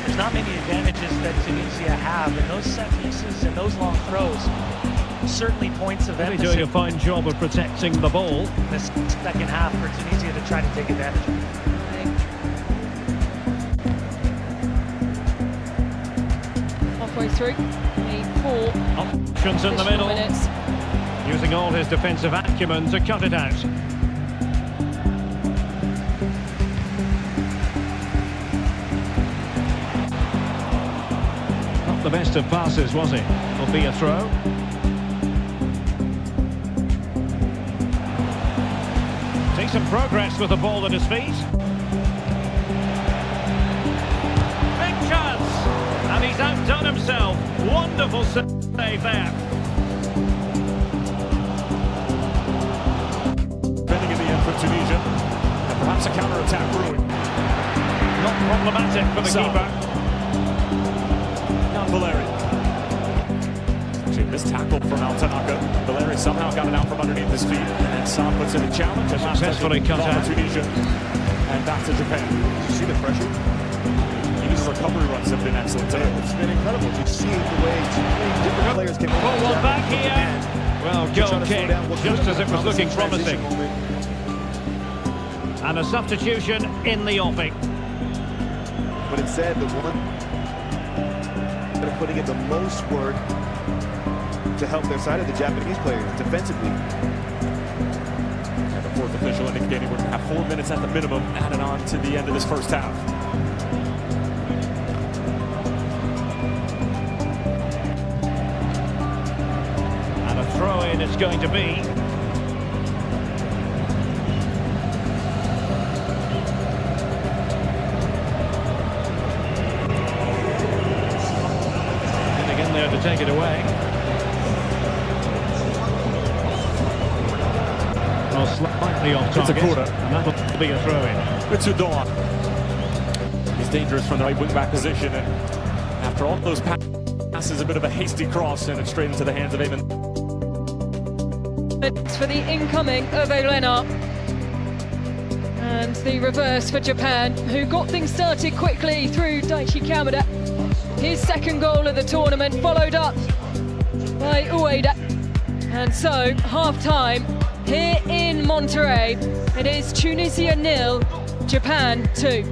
There's not many advantages that Tunisia have, and those set pieces and those long throws certainly points of Really emphasis doing a fine job of protecting the ball. in this second half for Tunisia to try to take advantage of. Halfway through the four Options in the additional middle. minutes. Using all his defensive acumen to cut it out. Not the best of passes, was it? Will be a throw. Decent progress with the ball at his feet. Big chance! And he's outdone himself. Wonderful save there. Defending in the end for Tunisia. And perhaps a counter-attack brewing. Not problematic for the Salah. keeper. Now Valeri. This tackle from Tanaka. Valeri somehow got it out from underneath his feet. And then Salah puts in a challenge. And Successfully cut out. Tunisia. And back to Japan. You see the pressure? Even the recovery runs have been excellent today. It's been incredible. You see the way different players came Pull one back here. Well, goal kick, just as it was looking promising. And a substitution in the offing. But instead, the one that are putting in the most work to help their side of the Japanese players defensively. And the fourth official indicating we're going to have 4 minutes at the minimum added on to the end of this first half. And a throw-in it's going to be. And again there to take it away. Well, slightly off It's a target, quarter. and that'll be a throw-in. It's Udon. He's is dangerous from the right wing-back position, and after all those passes, a bit of a hasty cross, and it's straight into the hands of Eamon. It's for the incoming of Olena. And the reverse for Japan, who got things started quickly through Daichi Kamada. His second goal of the tournament, followed up by Ueda. And so, half-time here in Monterrey. It is Tunisia 0, Japan 2.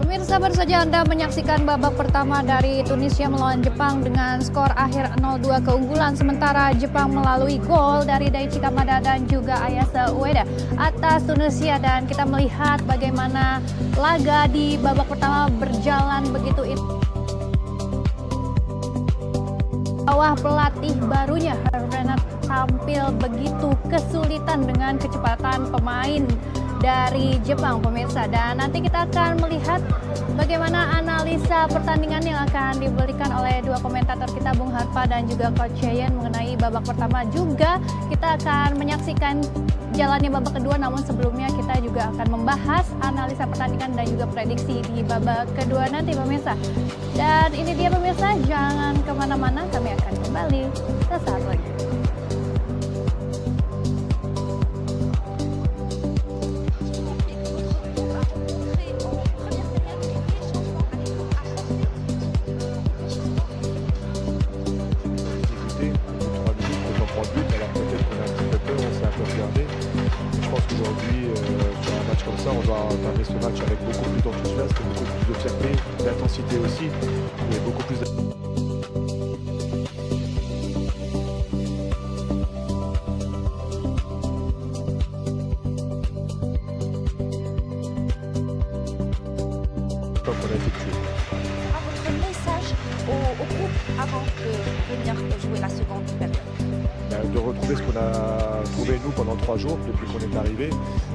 Pemirsa, baru saja Anda menyaksikan babak pertama dari Tunisia melawan Jepang dengan skor akhir 0-2 keunggulan. Sementara Jepang melalui gol dari Daichi Kamada dan juga Ayase Ueda atas Tunisia. Dan kita melihat bagaimana laga di babak pertama berjalan begitu bawah pelatih barunya Hernan tampil begitu kesulitan dengan kecepatan pemain dari Jepang, pemirsa. Dan nanti kita akan melihat bagaimana analisa pertandingan yang akan diberikan oleh dua komentator kita, Bung Harpa dan juga Coach Jayan, mengenai babak pertama. Juga kita akan menyaksikan jalannya babak kedua, namun sebelumnya kita juga akan membahas analisa pertandingan dan juga prediksi di babak kedua nanti, pemirsa. Dan ini dia, pemirsa, jangan kemana-mana, kami akan kembali sesaat lagi. On doit entamer ce match avec beaucoup plus d'enthousiasme, beaucoup plus de fierté, d'intensité aussi, et beaucoup plus comme on a effectué. Votre message au groupe avant de venir jouer la seconde période? De retrouver ce qu'on a trouvé nous pendant 3 jours depuis qu'on est arrivé.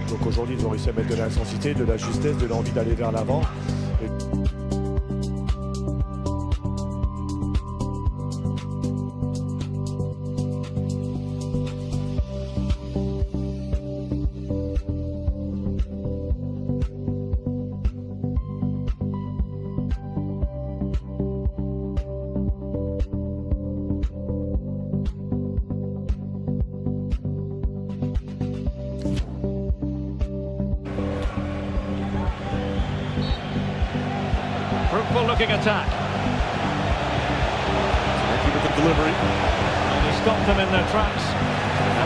Donc aujourd'hui ils ont réussi à mettre de l'intensité, de la justesse, de l'envie d'aller vers l'avant. Fruitful looking attack. With the delivery. And he stopped them in their tracks.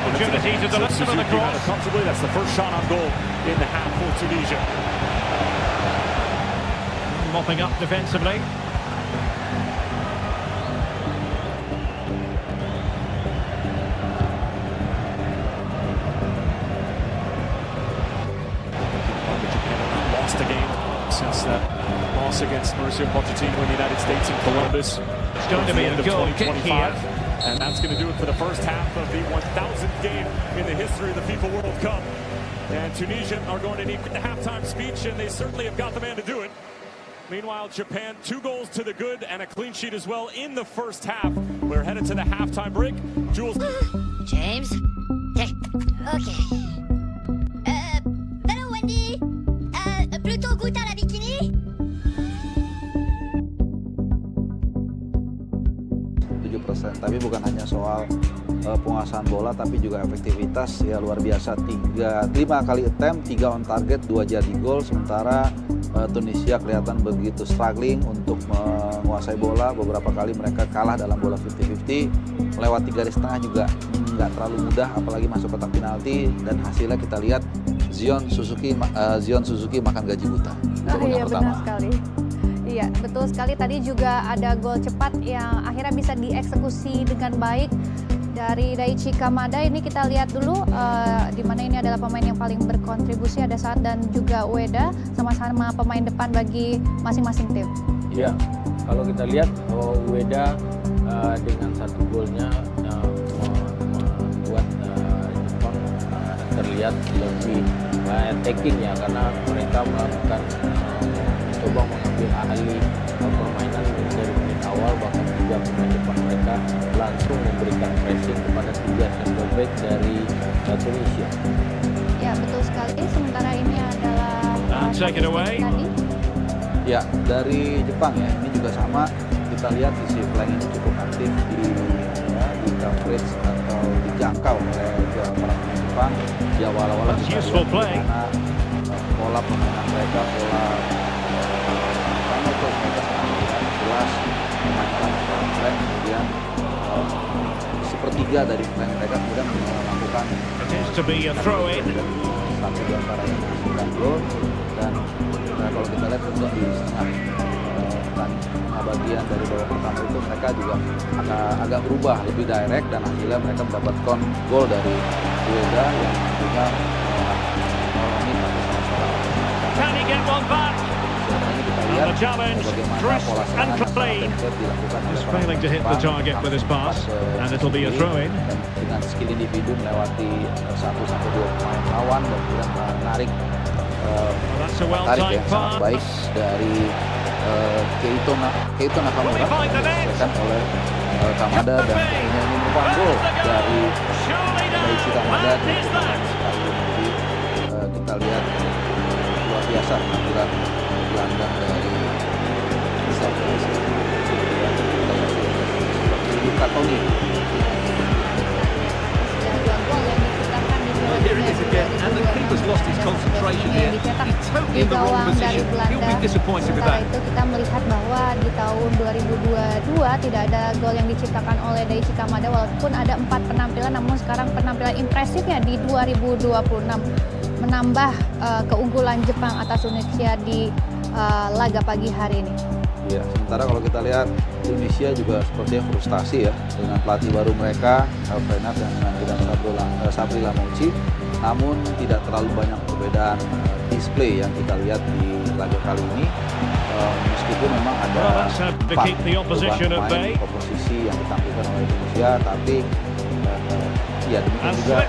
Opportunity to the left of the cross. Comfortably, that's the first shot on goal in the half for Tunisia. Mopping up defensively. Lost the game since that loss against Mauricio Pochettino in the United States in Columbus. It's going to be a goal kick here. And that's going to do it for the first half of the 1000th game in the history of the FIFA World Cup. And Tunisia are going to need the halftime speech, and they certainly have got the man to do it. Meanwhile, Japan, 2 goals to the good and a clean sheet as well in the first half. We're headed to the halftime break. Jules. James? Okay. Hello, Wendy. Plutôt goûte à la bikini? 7%. Tapi bukan hanya soal penguasaan bola, tapi juga efektivitas ya luar biasa. 5 kali attempt, 3 on target, 2 jadi gol. Sementara Tunisia kelihatan begitu struggling untuk menguasai bola. Beberapa kali mereka kalah dalam bola 50-50. Melewati garis tengah juga nggak terlalu mudah, apalagi masuk kotak penalti. Dan hasilnya kita lihat Zion Suzuki makan gaji buta. Iya, benar sekali. Iya, betul sekali. Tadi juga ada gol cepat yang akhirnya bisa dieksekusi dengan baik dari Daichi Kamada. Ini kita lihat dulu di mana ini adalah pemain yang paling berkontribusi, ada Saat dan juga Ueda, sama-sama pemain depan bagi masing-masing tim. Iya, kalau kita lihat Ueda dengan 1 golnya membuat Jepang terlihat lebih attacking ya, karena mereka melakukan mencoba mengambil alih permainan dari menit awal, bahkan juga pemain depan mereka langsung memberikan pressing kepada 3 center back dari Tunisia. Ya, Ya, betul sekali. Sementara ini adalah Take it away. tadi. Ya, dari Jepang ya, ini juga sama. Kita lihat isi flank ini cukup aktif di coverage atau dijangkau oleh para pemain Jepang. Di awal-awal kita lihat bagaimana pola permainan mereka, pola mereka sangat jelas memainkan flank, kemudian sepertiga dari flank mereka kemudian melakukan satu di antaranya menghasilkan gol. Dan kalau kita lihat tentu di setengah bagian dari babak pertama itu mereka juga agak berubah lebih direct dan akhirnya mereka mendapatkan gol dari Swedia yang juga ini ini kita lihat bagaimana pola serangan yang sangat dilakukan oleh dengan skill individu melewati 1-2 pemain lawan dan kemudian menarik tarik yang sangat baik dari Keito Nakamura diselesaikan oleh Kamada dan akhirnya ini merupakan gol dari Kamada di pertandingan sekali. Jadi kita lihat luar biasa penampilan gelandang dari besar Luka Toni. Here it is again, and the keeper's lost his concentration here. He's totally in the wrong position. He'll be disappointed with that. Sementara itu kita melihat bahwa di tahun 2022 tidak ada gol yang diciptakan oleh Daichi Kamada walaupun ada 4 penampilan, namun sekarang penampilan impresifnya di 2026 menambah keunggulan Jepang atas Tunisia di laga pagi hari ini. Ya, sementara kalau kita lihat Indonesia juga sepertinya frustasi ya dengan pelatih baru mereka Alfrenat dan dengan Sabri Lamouchi, namun tidak terlalu banyak perbedaan display yang kita lihat di laga kali ini. Meskipun memang ada 4 perubahan pemain komposisi yang ditampilkan oleh Indonesia, tapi ya demikian juga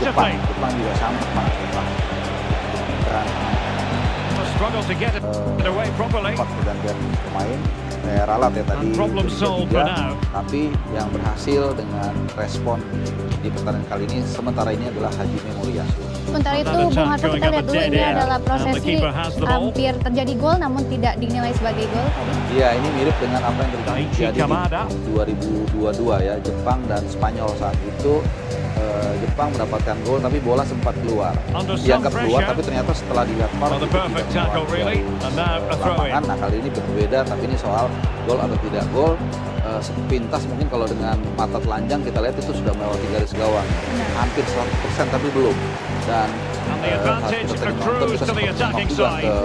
Jepang juga sama dan empat pergantian pemain ralat ya tadi tiga, tapi yang berhasil dengan respon di pertandingan kali ini sementara ini adalah Hajime Moriyasu. Sementara itu, Bung Harto, kita lihat dulu ini adalah prosesi hampir terjadi gol namun tidak dinilai sebagai gol tadi. Iya, ini mirip dengan apa yang terjadi di 2022 ya, Jepang dan Spanyol saat itu. Jepang mendapatkan gol tapi bola sempat keluar, dianggap keluar tapi ternyata setelah dilihat VAR itu tidak keluar dari lapangan. Nah, kali ini berbeda, tapi ini soal gol atau tidak gol. Sepintas mungkin kalau dengan mata telanjang kita lihat itu sudah melewati garis gawang hampir 100% tapi belum. Dan kita tadi nonton kita sempat juga ke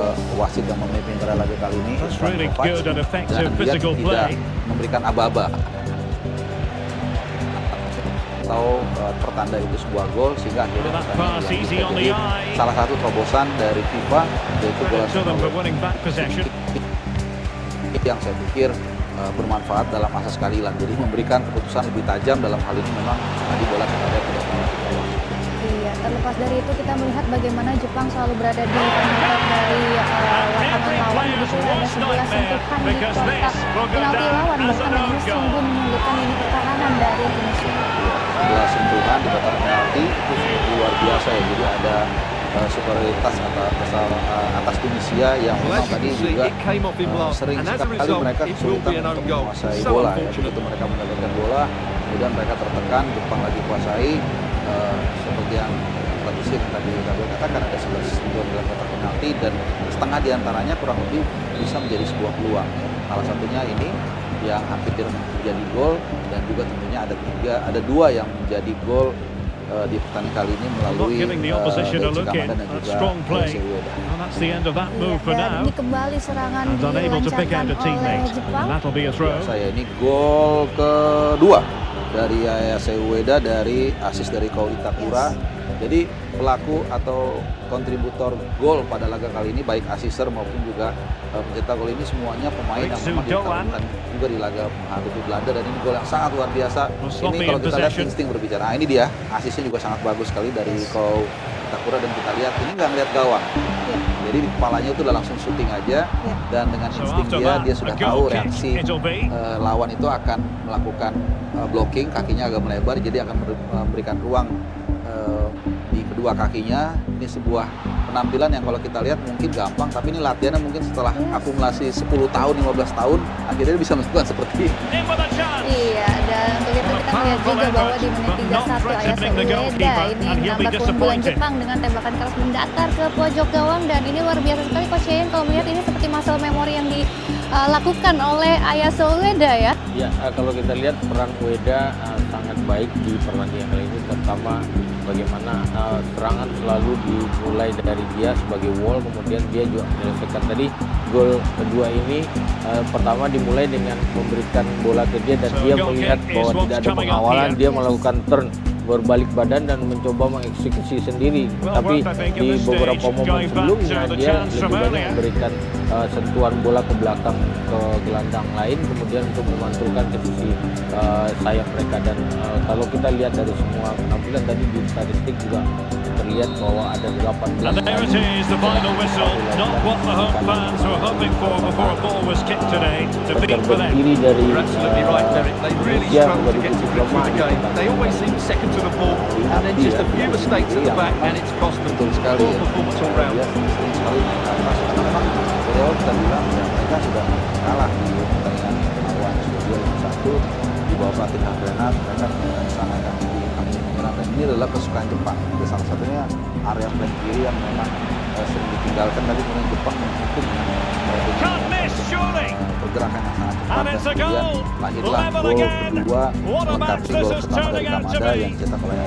wasit yang memimpin laga kali ini dan dia tidak memberikan aba-aba atau pertanda itu sebuah gol sehingga akhirnya jadi salah satu terobosan dari Fifa yaitu gol yang saya pikir bermanfaat dalam asas keadilan, jadi memberikan keputusan lebih tajam dalam hal ini memang tadi bola kita lihat tidak melewati gawang. Iya, terlepas dari itu kita melihat bagaimana Jepang selalu berada di tengah dari lapangan lawan, begitu ada 11 sentuhan di kotak penalti lawan, bahkan ini sungguh menyulitkan ini pertahanan dari Tunisia. 11 sentuhan di kotak penalti itu luar biasa ya, jadi ada superioritas atas Tunisia yang memang tadi juga sering sekali mereka kesulitan untuk menguasai bola ya. Begitu mereka mendapatkan bola, kemudian mereka tertekan, Jepang lagi kuasai seperti yang pelatih yang tadi Gabriel katakan ada 11 sentuhan dalam kotak penalti dan setengah diantaranya kurang lebih bisa menjadi sebuah peluang. Salah satunya ini yang hampir menjadi gol dan juga tentunya ada 2 yang menjadi gol di pertandingan kali ini melalui Daichi Kamada dan juga Seweda. Dan ini kembali serangan dilancarkan oleh Jepang. Saya ini gol kedua dari Seweda dari asis dari Ko Itakura. Jadi pelaku atau kontributor gol pada laga kali ini baik asister maupun juga pencetak gol ini semuanya pemain yang memang ditarungkan juga di laga menghadapi Belanda, dan ini gol yang sangat luar biasa. Ini kalau kita lihat insting berbicara. Nah, ini dia asisnya juga sangat bagus sekali dari Ko Itakura dan kita lihat ini nggak ngeliat gawang. Jadi di kepalanya itu udah langsung syuting aja dan dengan insting dia sudah tahu reaksi lawan itu akan melakukan blocking, kakinya agak melebar jadi akan memberikan ruang di kedua kedua kakinya. Ini sebuah penampilan yang kalau kita lihat mungkin gampang, tapi ini latihannya mungkin setelah akumulasi 10 tahun, 15 tahun, akhirnya dia bisa melakukan seperti ini. Iya, dan untuk itu kita melihat juga bahwa di menit 31 Ayase Ueda ini menambah keunggulan Jepang dengan tembakan keras mendatar ke pojok gawang, dan ini luar biasa sekali Coach Yayan kalau melihat ini seperti muscle memory yang dilakukan oleh Ayase Ueda ya. Ya, kalau kita lihat peran Ueda sangat baik di pertandingan kali ini, terutama bagaimana serangan selalu dimulai dari dia sebagai wall, kemudian dia juga menyelesaikan tadi gol kedua ini. Pertama dimulai dengan memberikan bola ke dia dan dia melihat bahwa tidak ada pengawalan, dia melakukan turn, berbalik badan dan mencoba mengeksekusi sendiri. Tapi di beberapa momen sebelumnya dia lebih banyak memberikan sentuhan bola ke belakang ke gelandang lain, kemudian untuk memantulkan ke sisi sayap mereka. Dan kalau kita lihat dari semua penampilan tadi di statistik juga terlihat bahwa ada 18 berdiri dari Indonesia menjadi titik lemah. Betul sekali ya. Kita bilang ya, mereka sudah kalah di pertandingan melawan Suria 1 di bawah pelatih Renat. Mereka sangat tinggi dan ini adalah kesukaan Jepang. Itu salah satunya area flank kiri yang memang sering ditinggalkan, tapi kemudian Jepang mengikuti pergerakan yang sangat cepat, dan kemudian lahirlah gol kedua melengkapi gol pertama dari Kamada yang dicetak oleh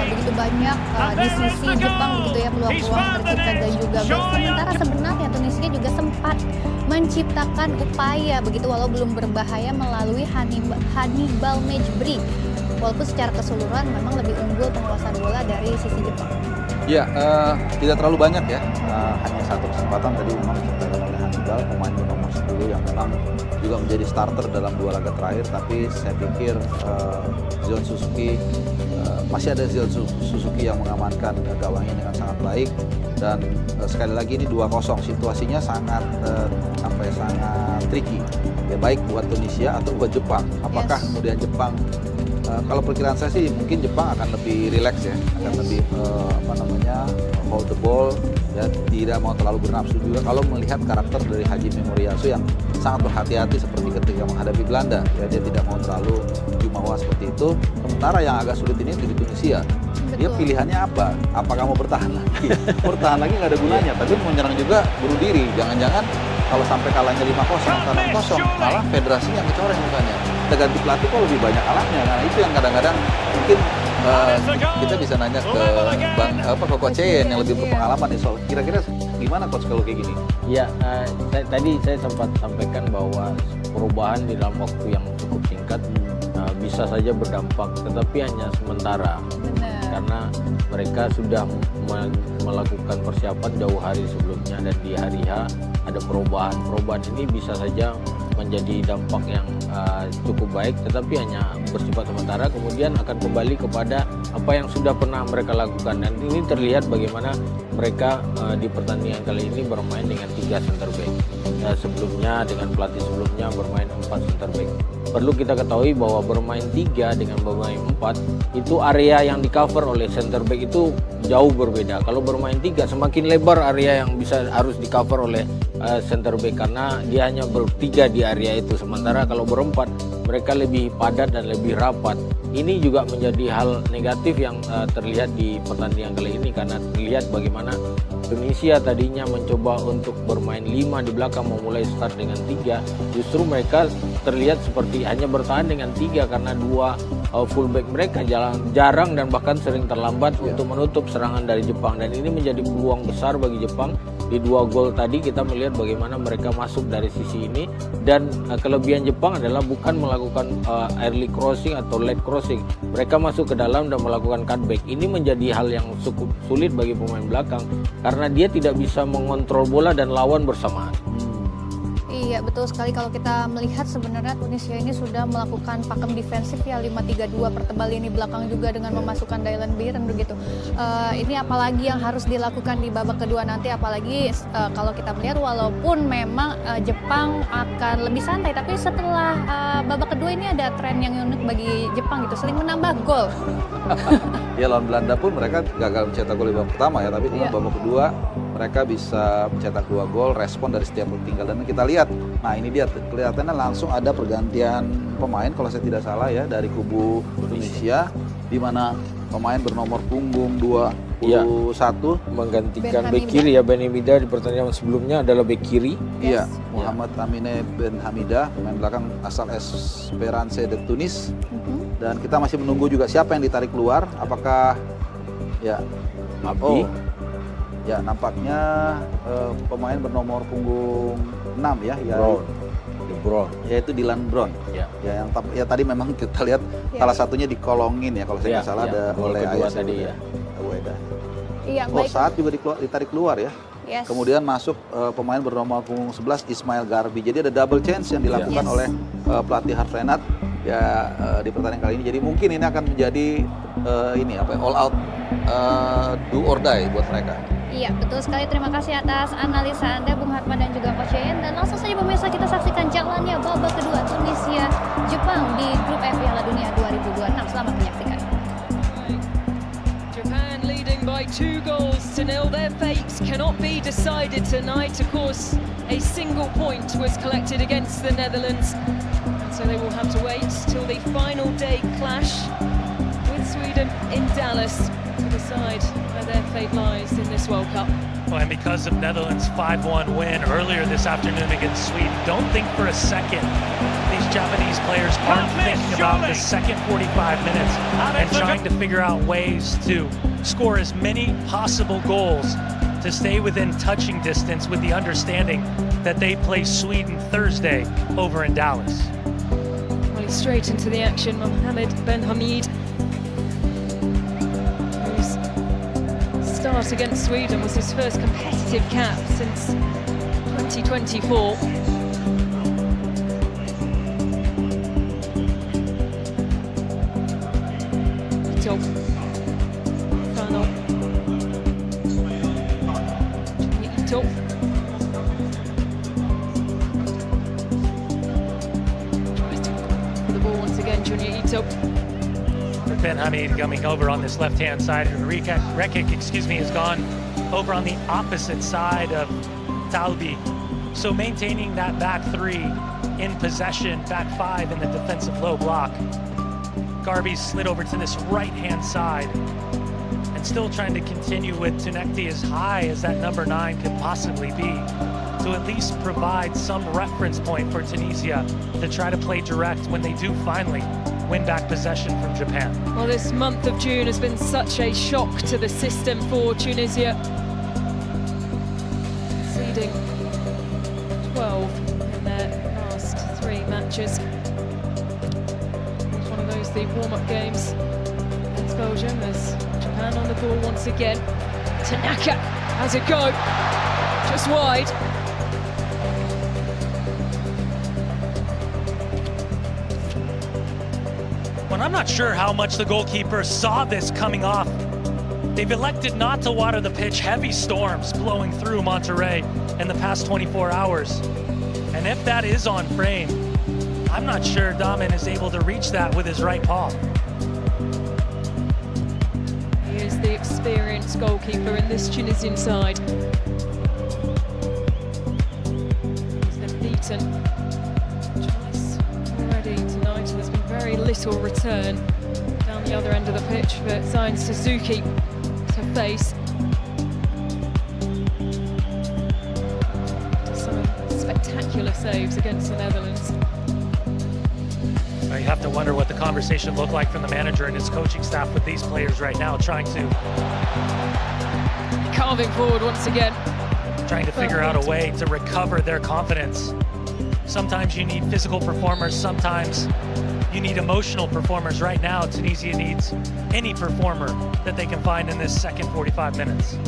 begitu banyak di sisi Jepang begitu ya peluang-peluang tercipta dan juga gol. Sementara sebenarnya Tunisia juga sempat menciptakan upaya begitu walau belum berbahaya melalui Hannibal match break. Walaupun secara keseluruhan memang lebih unggul penguasaan bola dari sisi Jepang. Ya, tidak terlalu banyak ya. Hanya satu kesempatan tadi memang diciptakan oleh Hannibal, pemain nomor 10 yang memang juga menjadi starter dalam 2 laga terakhir. Tapi saya pikir Zion Suzuki masih ada Zion Suzuki yang mengamankan gawangnya dengan sangat baik. Dan sekali lagi ini 2-0, situasinya sangat sangat tricky. Ya, baik buat Tunisia atau buat Jepang. Apakah kemudian Jepang kalau perkiraan saya sih mungkin Jepang akan lebih rileks ya, akan lebih hold the ball ya, tidak mau terlalu bernafsu juga kalau melihat karakter dari Haji Memoriasu yang sangat berhati-hati seperti ketika menghadapi Belanda ya, dia tidak mau terlalu jumawa seperti itu. Sementara yang agak sulit ini di Tunisia. Dia pilihannya apa? Apakah mau bertahan lagi? Bertahan lagi nggak ada gunanya, tapi mau menyerang juga bunuh diri. Jangan-jangan kalau sampai kalahnya 5-0 atau 6-0, malah federasinya yang kecoreng mukanya. Kita ganti pelatih kok lebih banyak kalahnya. Nah itu yang kadang-kadang mungkin kita bisa nanya ke Coach Yayan yang lebih berpengalaman nih soal kira-kira gimana Coach kalau kayak gini? Ya, tadi saya sempat sampaikan bahwa perubahan di dalam waktu yang cukup singkat bisa saja berdampak, tetapi hanya sementara. Karena mereka sudah melakukan persiapan jauh hari sebelumnya dan di hari H ada perubahan. Perubahan ini bisa saja menjadi dampak yang cukup baik, tetapi hanya bersifat sementara, kemudian akan kembali kepada apa yang sudah pernah mereka lakukan. Dan ini terlihat bagaimana mereka di pertandingan kali ini bermain dengan 3 center back. Sebelumnya dengan pelatih sebelumnya bermain 4 center back. Perlu kita ketahui bahwa bermain 3 dengan bermain 4 itu area yang di cover oleh center back itu jauh berbeda. Kalau bermain 3 semakin lebar area yang harus di cover oleh center back karena dia hanya bertiga di area itu. Sementara kalau berempat mereka lebih padat dan lebih rapat. Ini juga menjadi hal negatif yang terlihat di pertandingan kali ini karena terlihat bagaimana Tunisia tadinya mencoba untuk bermain 5 di belakang memulai start dengan 3, justru mereka terlihat seperti hanya bertahan dengan 3 karena 2 fullback mereka jarang dan bahkan sering terlambat untuk menutup serangan dari Jepang, dan ini menjadi peluang besar bagi Jepang. Di 2 gol tadi kita melihat bagaimana mereka masuk dari sisi ini, dan kelebihan Jepang adalah bukan melakukan early crossing atau late crossing, mereka masuk ke dalam dan melakukan cutback. Ini menjadi hal yang cukup sulit bagi pemain belakang karena dia tidak bisa mengontrol bola dan lawan bersamaan. Iya, betul sekali. Kalau kita melihat sebenarnya Tunisia ini sudah melakukan pakem defensif ya 5-3-2 pertebal lini belakang juga dengan memasukkan Dylan Biren begitu. Ini apalagi yang harus dilakukan di babak kedua nanti, apalagi kalau kita melihat walaupun memang Jepang akan lebih santai, tapi setelah babak kedua ini ada tren yang unik bagi Jepang gitu, sering menambah gol. Ya, lawan Belanda pun mereka gagal mencetak gol di babak pertama ya, tapi dalam babak kedua mereka bisa mencetak 2 gol, respon dari setiap tinggal. Dan kita lihat, nah ini dia kelihatannya langsung ada pergantian pemain kalau saya tidak salah ya dari kubu Tunisia, di mana pemain bernomor punggung 21 menggantikan bek kiri ya, Ben Hamida di pertandingan sebelumnya adalah bek kiri. Iya, Muhammad Amine Ben Hamida, pemain belakang asal Esperance de Tunis. Dan kita masih menunggu juga siapa yang ditarik keluar, apakah ya ya nampaknya pemain bernomor punggung 6 ya, yaitu Dylan Brown. Ya yang tadi memang kita lihat salah satunya dikolongin ya kalau saya nggak salah ada oleh Ayah tadi ya. Saat juga ditarik keluar ya. Kemudian masuk pemain bernomor punggung 11 Ismail Garbi. Jadi ada double chance yang dilakukan oleh pelatih Harfrenat ya di pertandingan kali ini. Jadi mungkin ini akan menjadi all out do or die buat mereka. Iya, betul sekali. Terima kasih atas analisa Anda, Bung Hartman dan juga Coach Yayan. Dan langsung saja pemirsa kita saksikan jalannya babak kedua Tunisia Jepang di Grup F Piala Dunia 2026. Selamat menyaksikan. Japan leading by 2 goals to nil. Their fates cannot be decided tonight. Of course, a single point was collected against the Netherlands. So they will have to wait till the final day clash with Sweden in Dallas to decide where their fate lies in this World Cup. Oh, and because of Netherlands' 5-1 win earlier this afternoon against Sweden, don't think for a second these Japanese players aren't thinking about the second 45 minutes and trying to figure out ways to score as many possible goals to stay within touching distance, with the understanding that they play Sweden Thursday over in Dallas. Well, straight into the action, Mohamed Ben Hamid, whose start against Sweden was his first competitive cap since 2024. Ben Hamid coming over on this left-hand side. Rekic, has gone over on the opposite side of Talbi. So maintaining that back 3 in possession, back 5 in the defensive low block. Garby slid over to this right-hand side and still trying to continue with Tunekti as high as that number 9 could possibly be, to at least provide some reference point for Tunisia to try to play direct when they do finally win back possession from Japan. Well, this month of June has been such a shock to the system for Tunisia. Conceding 12 in their last 3 matches. It's one of those, the warm-up games against Belgium, as Japan on the ball once again. Tanaka has a go, just wide. I'm not sure how much the goalkeeper saw this coming off. They've elected not to water the pitch. Heavy storms blowing through Monterrey in the past 24 hours. And if that is on frame, I'm not sure Damen is able to reach that with his right paw. He is the experienced goalkeeper in this Tunisian side. He's been beaten twice already tonight, and there's been very little return down the other end of the pitch for Zain Suzuki to face. Some spectacular saves against the Netherlands. You have to wonder what the conversation looked like from the manager and his coaching staff with these players right now, trying to carving forward once again, trying to figure out a way to recover their confidence. Sometimes you need physical performers, sometimes you need emotional performers. Right now, Tunisia needs any performer that they can find in this second 45 minutes.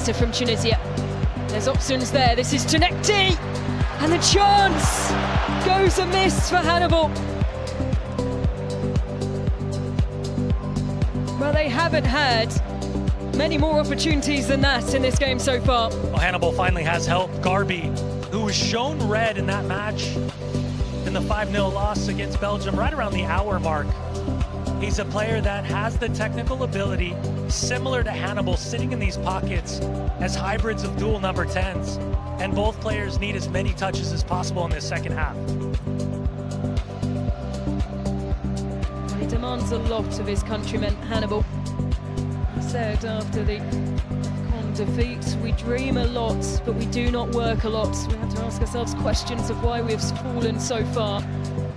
better from Tunisia. There's options there. This is Tunekti, and the chance goes amiss for Hannibal. Well, they haven't had many more opportunities than that in this game so far. Well, Hannibal finally has help. Garby, who was shown red in that match in the 5-0 loss against Belgium right around the hour mark. He's a player that has the technical ability, similar to Hannibal, sitting in these pockets as hybrids of dual number 10s. And both players need as many touches as possible in this second half. He demands a lot of his countrymen, Hannibal. He said after the defeat, we dream a lot, but we do not work a lot. We have to ask ourselves questions of why we've fallen so far.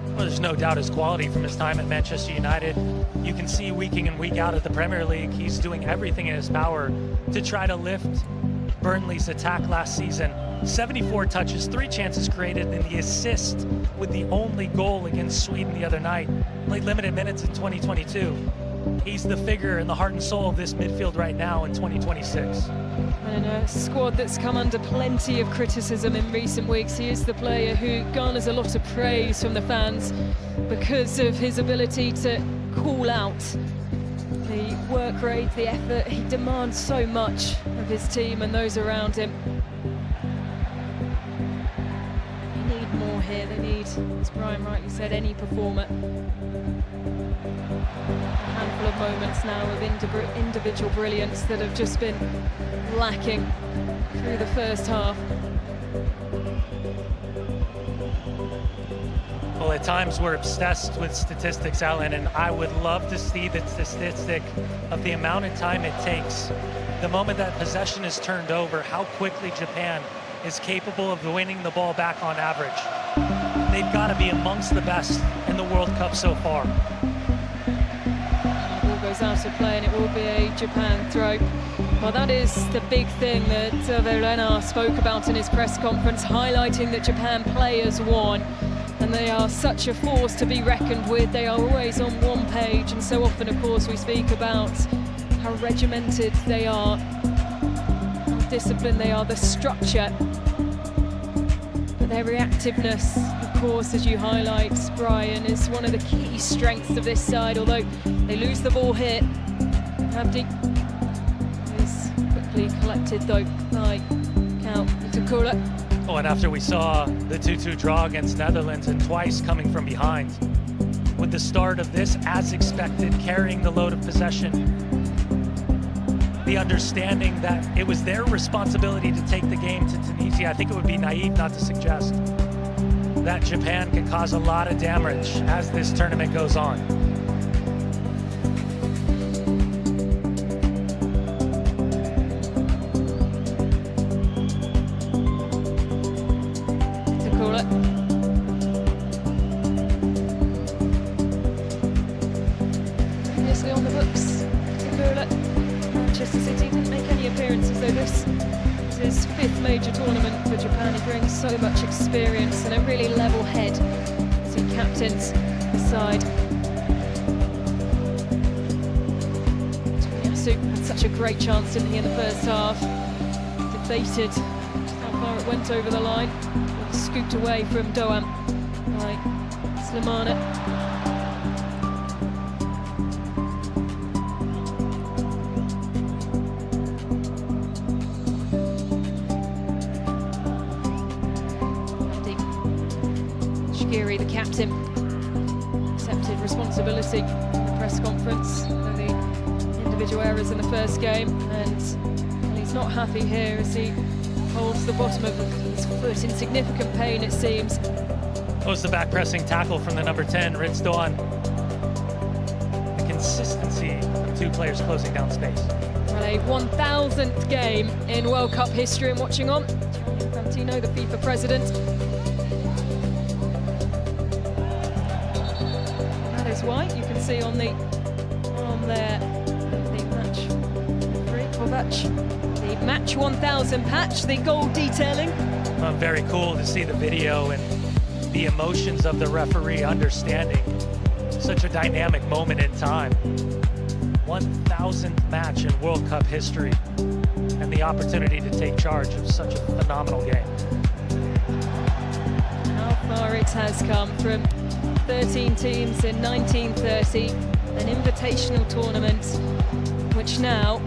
Well, there's no doubt his quality from his time at Manchester United. You can see week in and week out at the Premier League, he's doing everything in his power to try to lift Burnley's attack last season. 74 touches, 3 chances created, and the assist with the only goal against Sweden the other night. Played limited minutes in 2022. He's the figure and the heart and soul of this midfield right now in 2026. And a squad that's come under plenty of criticism in recent weeks. He is the player who garners a lot of praise from the fans because of his ability to call out the work rate, the effort. He demands so much of his team and those around him. They need more here. They need, as Brian rightly said, any performer. A handful of moments now of individual brilliance that have just been lacking through the first half. Well, at times we're obsessed with statistics, Alan, and I would love to see the statistic of the amount of time it takes, the moment that possession is turned over, how quickly Japan is capable of winning the ball back on average. They've got to be amongst the best in the World Cup so far. Ball goes out of play and it will be a Japan throw. Well, that is the big thing that Verena spoke about in his press conference, highlighting that Japan play as one. And they are such a force to be reckoned with. They are always on one page, and so often, of course, we speak about how regimented they are, how disciplined they are, the structure. But their reactiveness, of course, as you highlight, Brian, is one of the key strengths of this side. Although they lose the ball here, Abdi is quickly collected, though, by Cal Itakura. Oh, and after we saw the 2-2 draw against Netherlands and twice coming from behind, with the start of this, as expected, carrying the load of possession, the understanding that it was their responsibility to take the game to Tunisia, I think it would be naive not to suggest that Japan can cause a lot of damage as this tournament goes on. So much experience and a really level head as he captains the side. Tomiyasu had such a great chance, didn't he, in the first half? Debated just how far it went over the line. Scooped away from Doan by Slimane. The captain accepted responsibility in the press conference for the individual errors in the first game, and he's not happy here as he holds the bottom of his foot in significant pain, it seems. That was the back pressing tackle from the number 10, Ritz Doan. The consistency of 2 players closing down space. Well, a 1000th game in World Cup history, and watching on Infantino, the FIFA president. White, you can see on the arm there the match 1000 patch, the gold detailing. Very cool to see the video and the emotions of the referee understanding such a dynamic moment in time. 1000th match in World Cup history. and the opportunity to take charge of such a phenomenal game. How far it has come from 13 teams in 1930, an invitational tournament, which now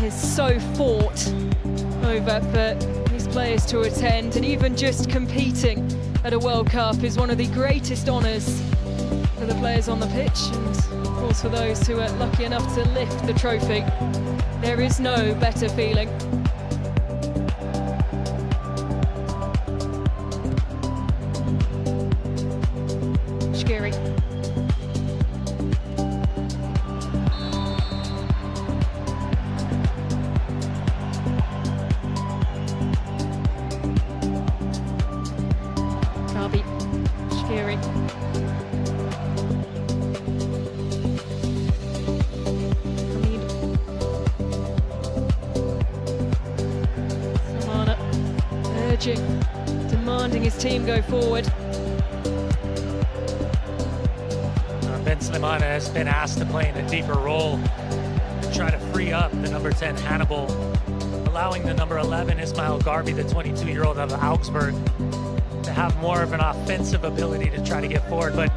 is so fought over for these players to attend, and even just competing at a World Cup is one of the greatest honours for the players on the pitch, and of course for those who are lucky enough to lift the trophy. There is no better feeling. Scary. Kabi. Scary. Demanding his team go forward. Ben Slimana has been asked to play in a deeper role to try to free up the number 10 Hannibal, allowing the number 11 Ismail Garbi, the 22-year-old out of Augsburg, to have more of an offensive ability to try to get forward. But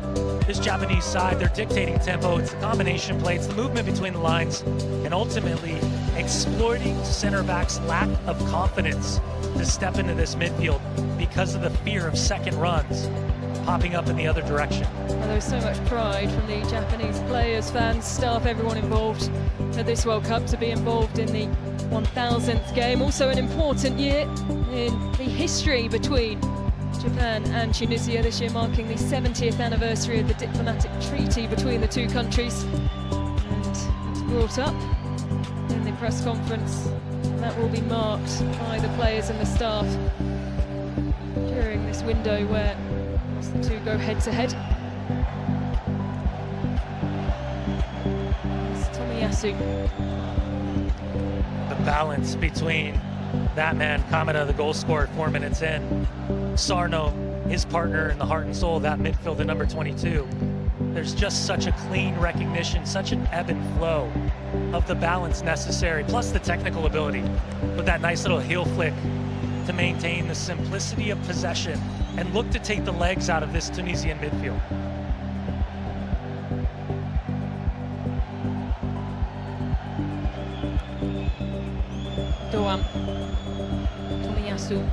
this Japanese side, they're dictating tempo. It's the combination play, it's the movement between the lines, and ultimately exploiting center back's lack of confidence to step into this midfield because of the fear of second runs popping up in the other direction. Well, there was so much pride from the Japanese players, fans, staff, everyone involved at this World Cup to be involved in the 1000th game. Also an important year in the history between Japan and Tunisia, this year marking the 70th anniversary of the diplomatic treaty between the two countries. And it's brought up in the press conference. That will be marked by the players and the staff during this window where the two go head-to-head. It's Tomiyasu. The balance between that man, Kamada, the goal scorer 4 minutes in, Sarno, his partner in the heart and soul of that midfield at number 22. There's just such a clean recognition, such an ebb and flow of the balance necessary, plus the technical ability with that nice little heel flick to maintain the simplicity of possession and look to take the legs out of this Tunisian midfield. Doan. Tomiyasu.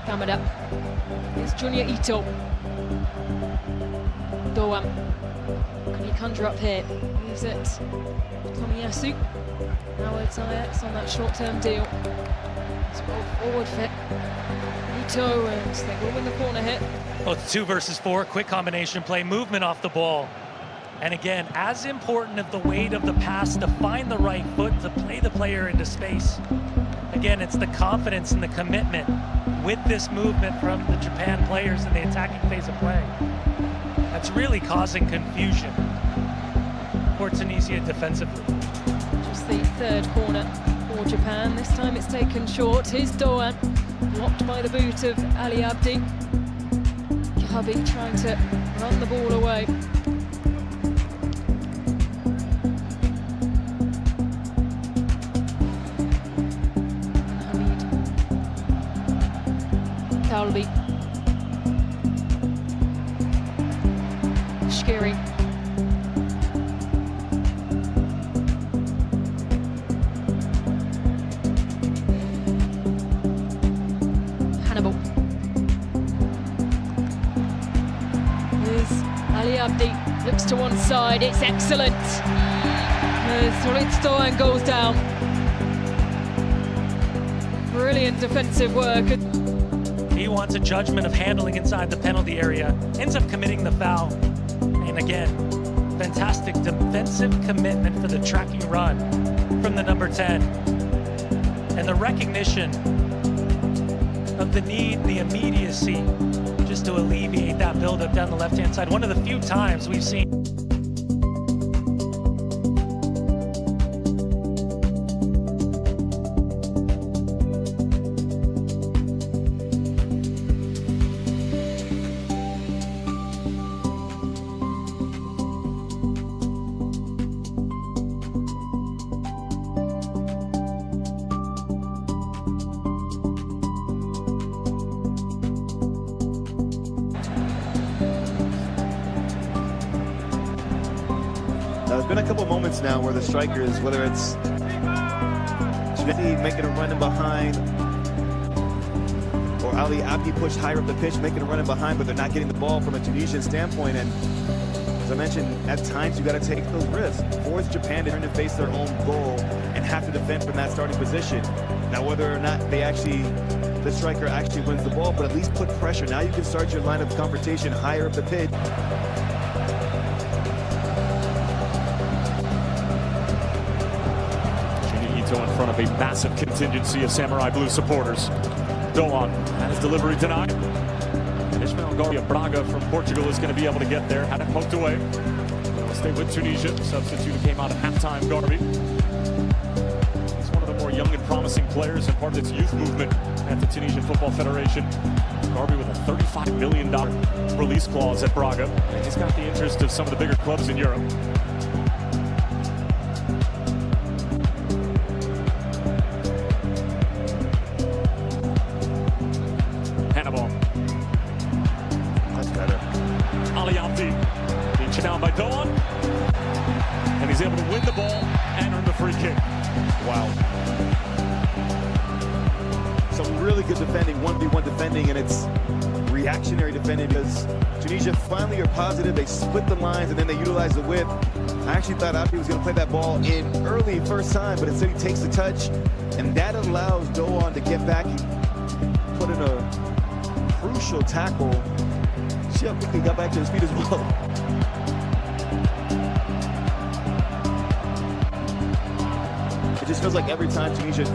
Kamada. It's Junya Ito. Doan. Can he conjure up here? Leaves it. Tomiyasu. Howard Zayats on that short-term deal. It's well forward fit. Ito, and they will win the corner hit. Oh, it's 2 versus 4, quick combination play, movement off the ball. And again, as important of the weight of the pass to find the right foot to play the player into space. Again, it's the confidence and the commitment with this movement from the Japan players in the attacking phase of play that's really causing confusion for Tunisia defensively. Just the third corner for Japan. This time it's taken short. Here's Doan, blocked by the boot of Ali Abdi. Kabi trying to run the ball away. Kalbi. Shkiri. Hannibal. Here's Ali Abdi. Looks to one side. It's excellent. Solid Doan goes down. Brilliant defensive work. He wants a judgment of handling inside the penalty area, ends up committing the foul. And again, fantastic defensive commitment for the tracking run from the number 10. And the recognition of the need, the immediacy, just to alleviate that buildup down the left-hand side. One of the few times we've seen moments now where the strikers, whether it's making a run in behind, or Ali Abdi pushed higher up the pitch, making a run in behind, but they're not getting the ball from a Tunisian standpoint. And as I mentioned, at times you got to take those risks. Force Japan to turn and face their own goal and have to defend from that starting position. Now, whether or not the striker actually wins the ball, but at least put pressure. Now you can start your line of confrontation higher up the pitch. In front of a massive contingency of Samurai Blue supporters. Doan had his delivery denied. And Ismael Garbi of Braga from Portugal is going to be able to get there. Had it poked away. We'll stay with Tunisia. Substitute came out at halftime, Garbi. He's one of the more young and promising players and part of its youth movement at the Tunisian Football Federation. Garbi with a $35 million release clause at Braga. And he's got the interest of some of the bigger clubs in Europe. Down by Doan, and he's able to win the ball and earn the free kick. Wow. Some really good defending, 1v1 defending, and it's reactionary defending because Tunisia finally are positive. They split the lines and then they utilize the width. I actually thought Abdi was going to play that ball in early first time, but instead he takes the touch, and that allows Doan to get back and put in a crucial tackle. See how quickly he got back to his feet as well. It just feels like every time Tunisia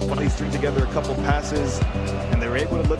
finally string together a couple passes and they're able to look.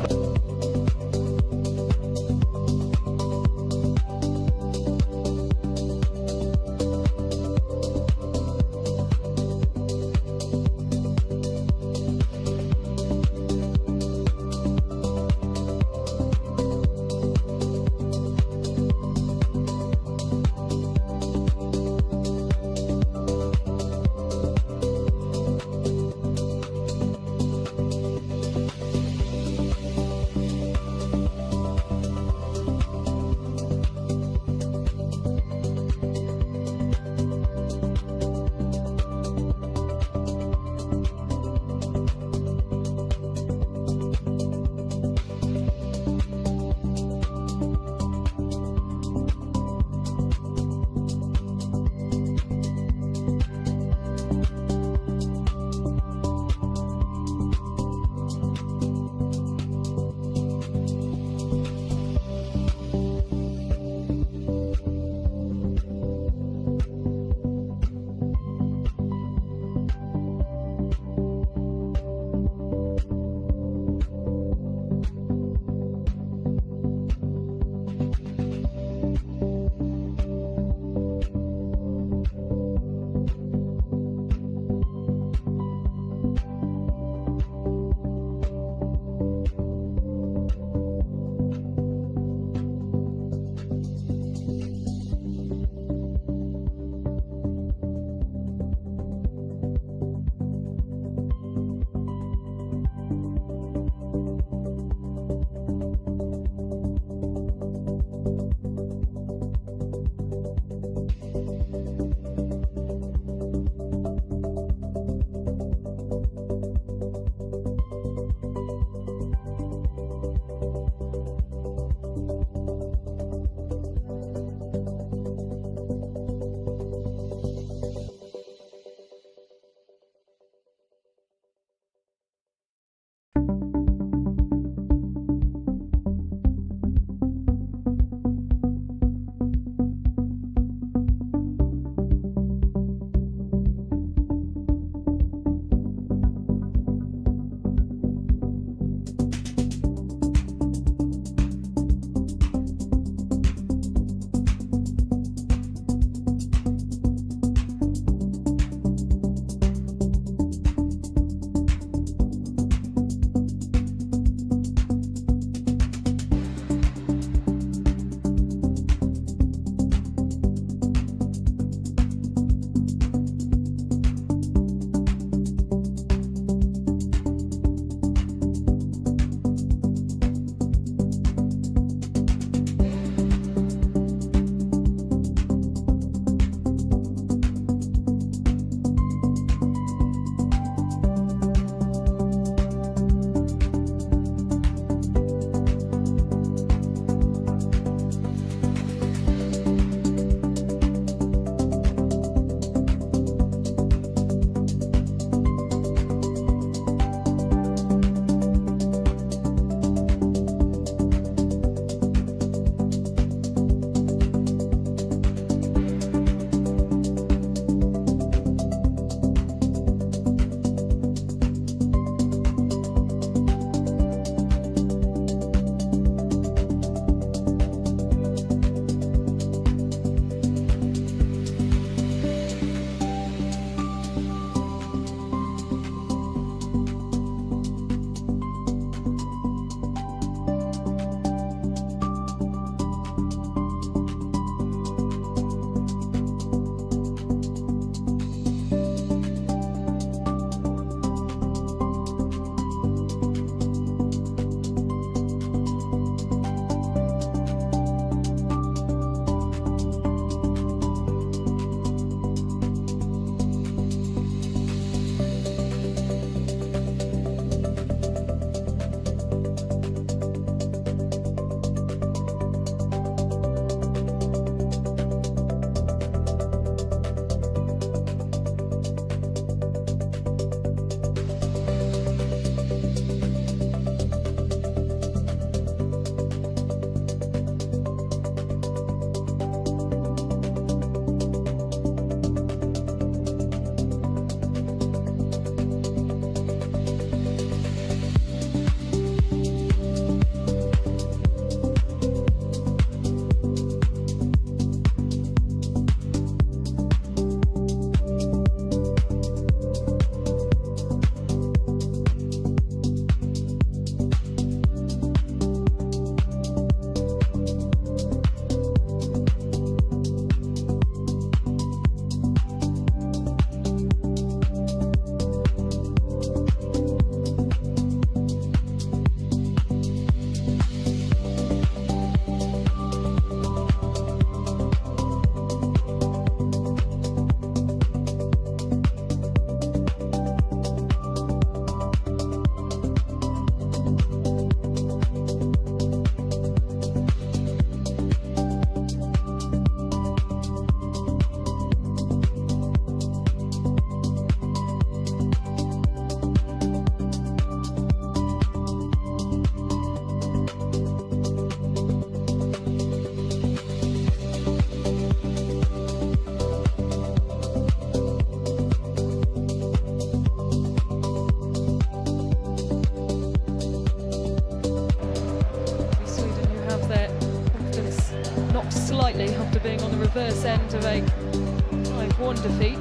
reverse end of a 5-1 defeat,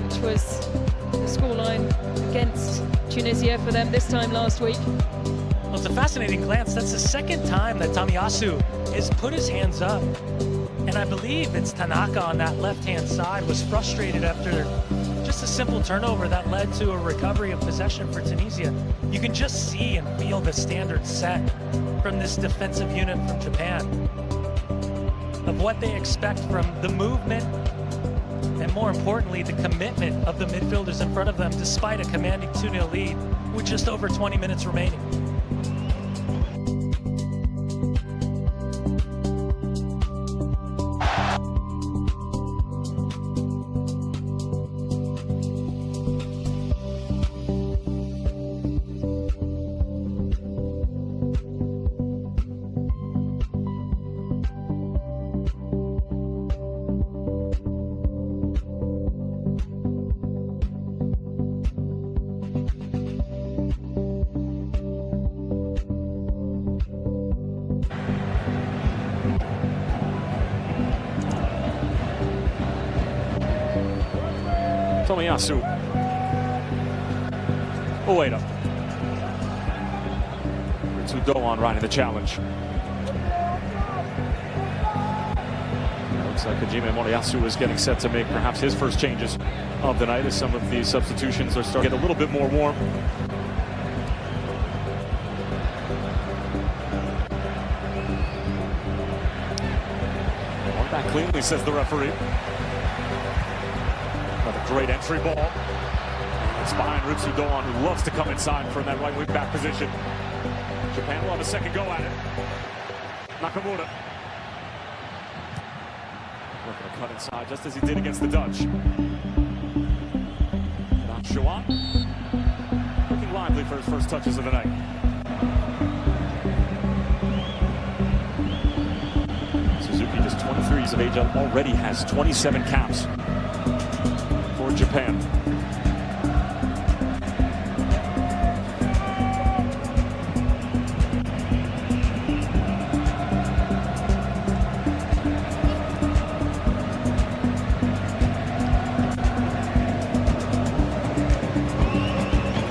which was the scoreline against Tunisia for them this time last week. Well, it's a fascinating glance. That's the second time that Tomiyasu has put his hands up. And I believe it's Tanaka on that left-hand side was frustrated after just a simple turnover that led to a recovery of possession for Tunisia. You can just see and feel the standard set from this defensive unit from Japan of what they expect from the movement and, more importantly, the commitment of the midfielders in front of them despite a commanding 2-0 lead with just over 20 minutes remaining. Tomiyasu. Ueda. Doan riding the challenge. Looks like Hajime Moriyasu is getting set to make perhaps his first changes of the night as some of the substitutions are starting to get a little bit more warm. Won back cleanly, says the referee. Another great entry ball. It's behind Doan, who loves to come inside from that right wing back position. Japan will have a second go at it. Nakamura. Looking to cut inside just as he did against the Dutch. Shuan. Looking lively for his first touches of the night. Suzuki, just 23 years of age, already has 27 caps for Japan.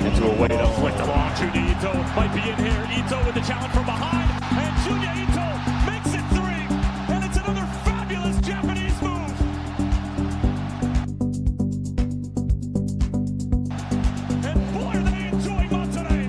Into a way to flick the ball. Junya Ito might be in here. Ito with the challenge from behind. And Junya Ito makes it 3. And it's another fabulous Japanese move. And boy, are they enjoying Monterrey.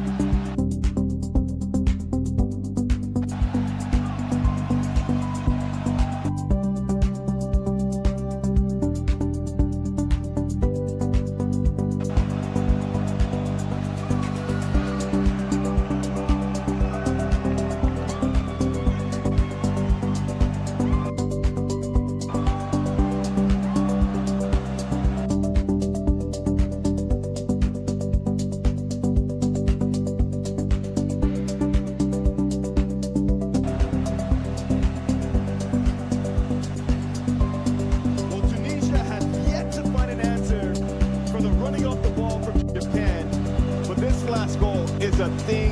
A thing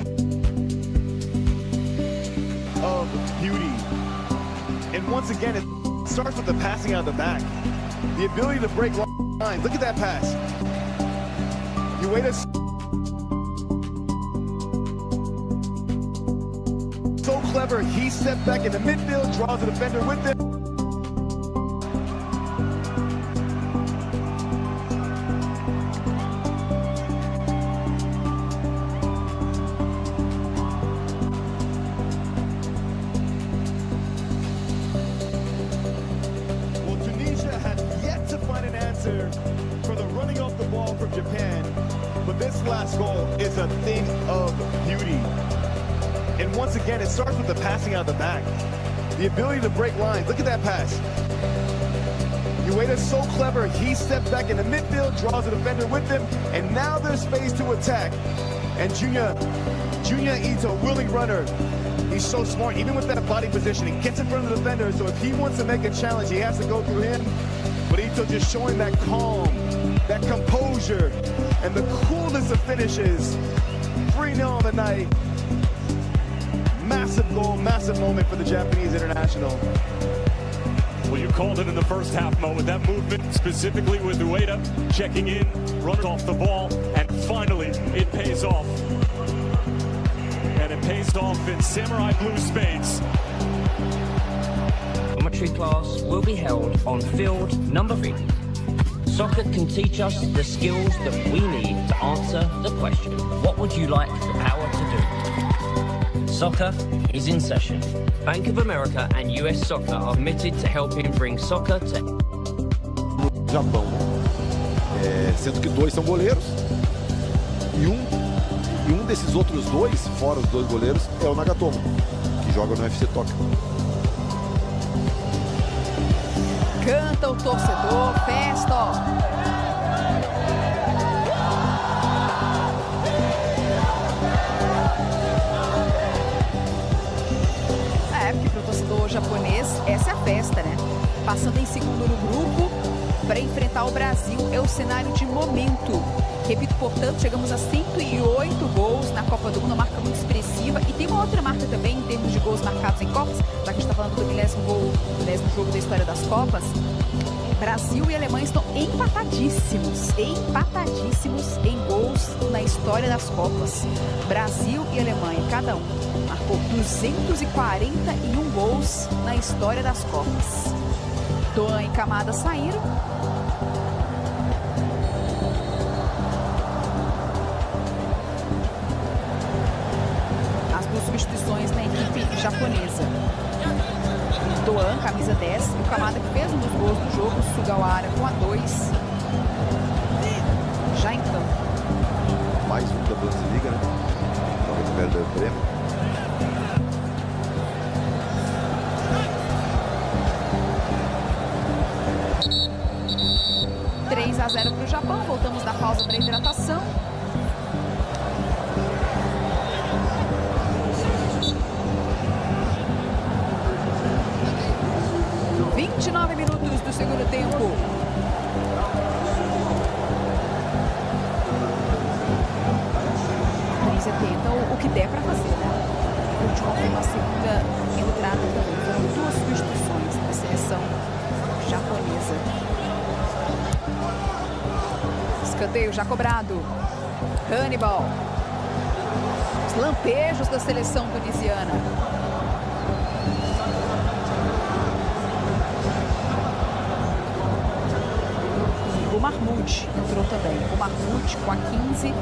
of beauty. And once again, it starts with the passing out of the back. The ability to break lines. Look at that pass. You wait so clever. He stepped back in the midfield, draws the defender with him. For the running off the ball from Japan, but this last goal is a thing of beauty. And once again, it starts with the passing out of the back. The ability to break lines. Look at that pass. Ueda so clever. He stepped back in the midfield, draws the defender with him, and now there's space to attack. And Junya Ito, willing runner. He's so smart, even with that body position. He gets in front of the defender, so if he wants to make a challenge, he has to go through him. But Ito just showing that calm, that composure, and the coolness of finishes. 3-0 on the night. Massive goal, massive moment for the Japanese international. Well, you called it in the first half, Mo, with that movement, specifically with Ueda checking in, runs off the ball, and finally it pays off. And it pays off in samurai blue spades. Geometry class will be held on field number 3. Soccer can teach us the skills that we need to answer the question, what would you like the power to do? Soccer is in session. Bank of America and US Soccer are committed to helping bring soccer to... Japão, sendo que 2 são goleiros e um desses outros 2, fora os 2 goleiros, é o Nagatomo, que joga no FC Tóquio. Canta o torcedor, festa, ó. Porque para o torcedor japonês, essa é a festa, né? Passando em segundo no grupo, para enfrentar o Brasil, é o cenário de momento. Repito, portanto, chegamos a 108 gols na Copa do Mundo, uma marca muito expressiva. E tem uma outra marca também, em termos de gols marcados em Copas, já que a gente está falando do 10º gol, do 10º jogo da história das Copas. Brasil e Alemanha estão empatadíssimos em gols na história das Copas. Brasil e Alemanha, cada um, marcou 241 gols na história das Copas. Doan e Kamada saíram. As 2 substituições na equipe japonesa. Doan, camisa 10, e o Kamada que fez um dos gols do jogo, o Sugawara com a 2. Já em campo. Mais um da Bundesliga, né? Talvez perda o prêmio. A 0 para o Japão, voltamos da pausa para a hidratação. No 29 minutos do segundo tempo. A Tunísia tenta o que der para fazer, né? A gente confirma a segunda entrada também. Foram 2 substituições da seleção japonesa. Escanteio já cobrado. Hannibal. Os lampejos da seleção tunisiana. O Mahmoud entrou também. O Mahmoud com a 15.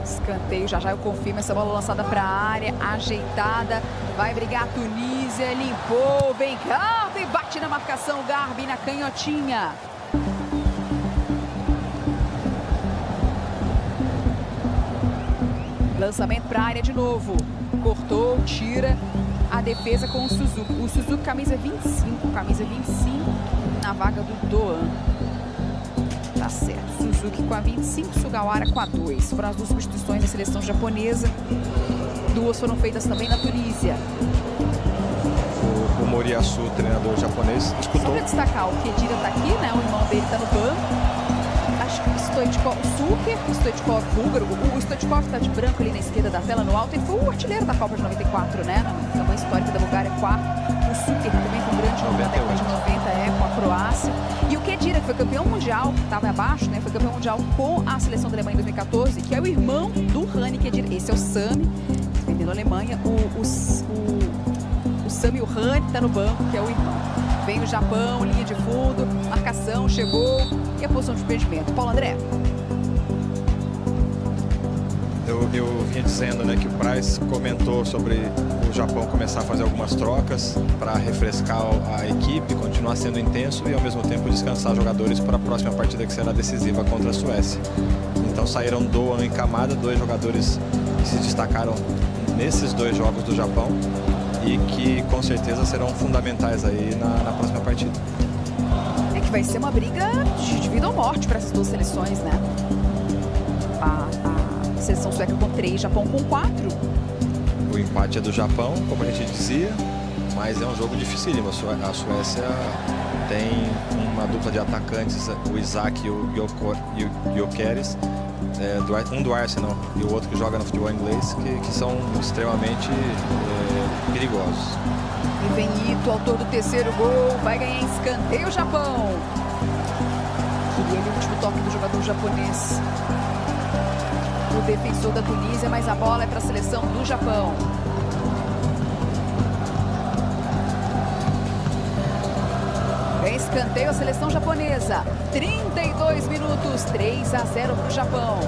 Escanteio, já eu confirmo essa bola lançada para a área, ajeitada, vai brigar a Tunísia, limpou, vem Garbi, bate na marcação, Garbi na canhotinha. Lançamento para a área de novo, cortou, tira a defesa com o Suzuki. O Suzuki camisa 25 na vaga do Doan. Tá certo. Suzuki com a 25, Sugawara com a 2. Foram as 2 substituições da seleção japonesa. 2 foram feitas também na Tunísia. O Moriyasu, treinador japonês, escutou. Só para destacar, o Kedira tá aqui, né? O irmão dele tá no banco. Acho que o Stoichkov búlgaro. O Stoichkov tá de branco ali na esquerda da tela, no alto. Ele foi o artilheiro da Copa de 94, né? Na campanha histórica da Bulgária, 4. O Suker também foi um grande jogo na década de 90, com a Croácia. E o Kedira, que foi campeão mundial, estava abaixo, né? Foi campeão mundial com a seleção da Alemanha em 2014, que é o irmão do Rani Kedira. Esse é o Sami, defendendo a Alemanha. O Sami e o Rani tá no banco, que é o irmão. Vem o Japão, linha de fundo, marcação, chegou. E a posição de impedimento. Paulo André. Eu vinha dizendo, né, que o Price comentou sobre o Japão começar a fazer algumas trocas para refrescar a equipe, continuar sendo intenso e ao mesmo tempo descansar jogadores para a próxima partida que será decisiva contra a Suécia. Então saíram Doan e Kamada, 2 jogadores que se destacaram nesses 2 jogos do Japão e que com certeza serão fundamentais aí na próxima partida. É que vai ser uma briga de vida ou morte para essas 2 seleções, né? A seleção sueca com 3, Japão com 4. O empate é do Japão, como a gente dizia, mas é um jogo dificílimo. A Suécia tem uma dupla de atacantes, o Isaac e o Gyökeres, do Arsenal e o outro que joga no futebol inglês, que são extremamente perigosos. E vem Ito, autor do terceiro gol, vai ganhar escanteio o Japão. Queria ele o último toque do jogador japonês. O defensor da Tunísia, mas a bola é para a seleção do Japão. Vem escanteio a seleção japonesa. 32 minutos, 3-0 para o Japão.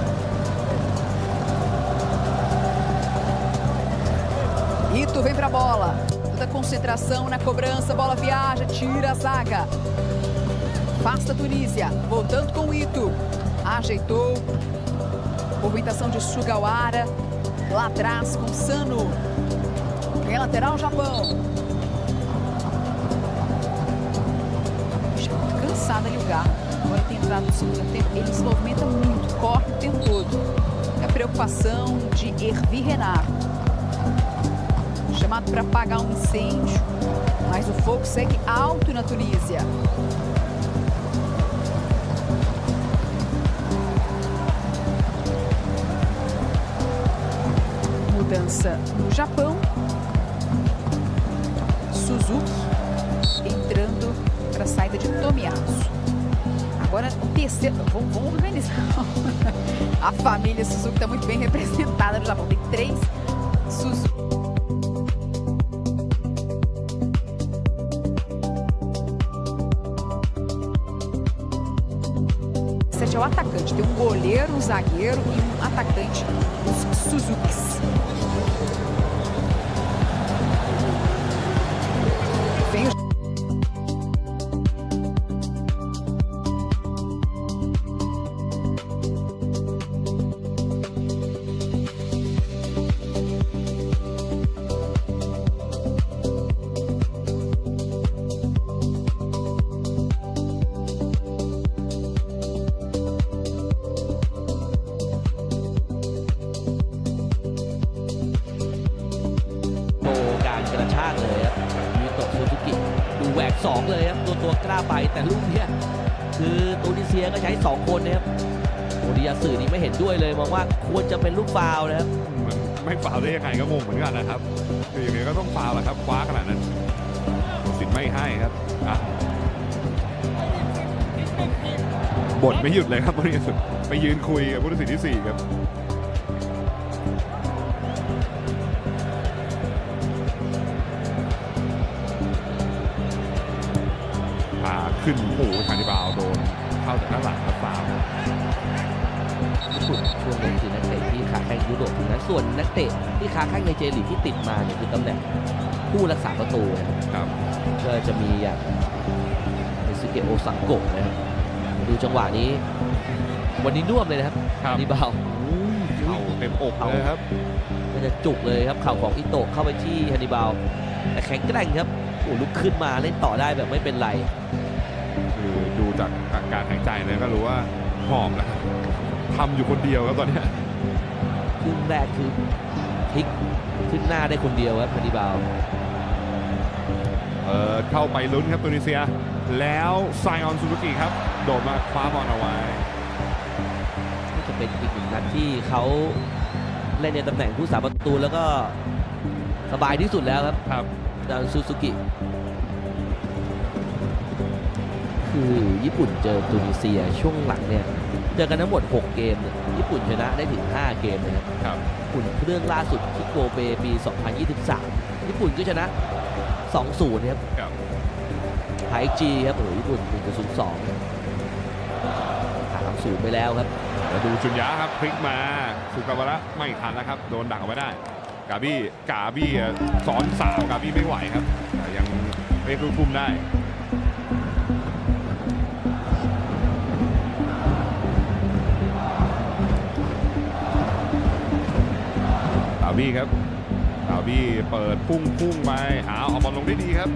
Ito vem para a bola. Toda concentração na cobrança, bola viaja, tira a zaga. Afasta a Tunísia, voltando com o Ito. Ajeitou. Movimentação de Sugawara. Lá atrás com Sano. Vem lateral o Japão. Cansado ali o Garro. Agora tem entrado no segundo tempo. Ele se movimenta muito, corre o tempo todo. É a preocupação de Hervé Renard. Chamado para apagar um incêndio. Mas o fogo segue alto na Tunísia. Mudança no Japão. Suzuki entrando para a saída de Tomiyasu. Agora o terceiro. Vamos organizar. A família Suzuki está muito bem representada no Japão. Tem 3 Suzuki. Esse é o atacante. Tem um goleiro, um zagueiro e um atacante, os Suzukis. Vem o...แหวก2เลยครับตัวกล้าไปแต่ลูกเนี้ยคือตูนิเซียก็ใช้2คนนะครับโอดิยาสึนี่ไม่เห็นด้วยเลยมองว่าควรจะเป็นลูกฟาวล์นะครับไม่ฟาวล์ได้ยังไงก็งงเหมือนกันนะครับคืออย่างนี้ก็ต้องฟาวล์แหละครับคว้าขนาดนั้นสิทธิ์ไม่ให้ครับบ่นไม่หยุดเลยครับโอดิยาสึไปยืนคุยกับผู้ตัดสินที่4ครับขึ้นโอ้ทางที่บาวโดนเข้าจากด้านหลังครับฟาวล์ญี่ปุ่นช่วงนี้คือนักเตะที่ขาแข้งยุโรปนะส่วนนักเตะที่ขาแข้งในเจลีกที่ติดมาเนี่ยคือตำแหน่งผู้รักษาประตูนะครับก็จะมีอย่างมิซึเกะโอซังโกะนะครับดูจังหวะนี้วันนี้น่วมเลยนะครับนี่บาวเข่าเต็มอกเลยครับก็จะจุกเลยครับเข่าของอิโตะเข้าไปที่ฮันนิบาลแต่แข็งแกร่งครับโอ้ลุกขึ้นมาเล่นต่อได้แบบไม่เป็นไรคือดูจากการหายใจเนี่ยก็รู้ว่าหอบแล้วทำอยู่คนเดียวครับตอนนี้ครึ่งแรกคือพลิกขึ้นหน้าได้คนเดียวครับฮันนิบาลเข้าไปลุ้นครับตูนิเซียแล้วไซออนซูซูกิครับโดดมาคว้าบอลเอาไว้ก็จะเป็นอีกหนึ่งนัดที่เขาเล่นในตำแหน่งผู้รักษาประตูแล้วก็สบายที่สุดแล้วครับดาวซูซูกิคือญี่ปุ่นเจอตูนิเซียช่วงหลังเนี่ยเจอกันทั้งหมด6เกมเนี่ยญี่ปุ่นชนะได้ถึง5เกมนะครับญี่ปุ่นเครื่องล่าสุดที่โกเบปี 2023 ญี่ปุ่นก็ชนะ 2-0 ครับไฮจีครับญี่ปุ่น1-0 3-0 ไปแล้วครับมาดูจุนยะครับพลิกมาสุกาวาระไม่ทันแล้วครับโดนดักเอาไว้ได้กาบี้ซ้อนสาวกาบี้ไม่ไหวครับแต่ยังเรียกลูกพุ่มได้กาบี้ครับกาบี้เปิดพุ่งไปเอาบอลลงได้ดีครับ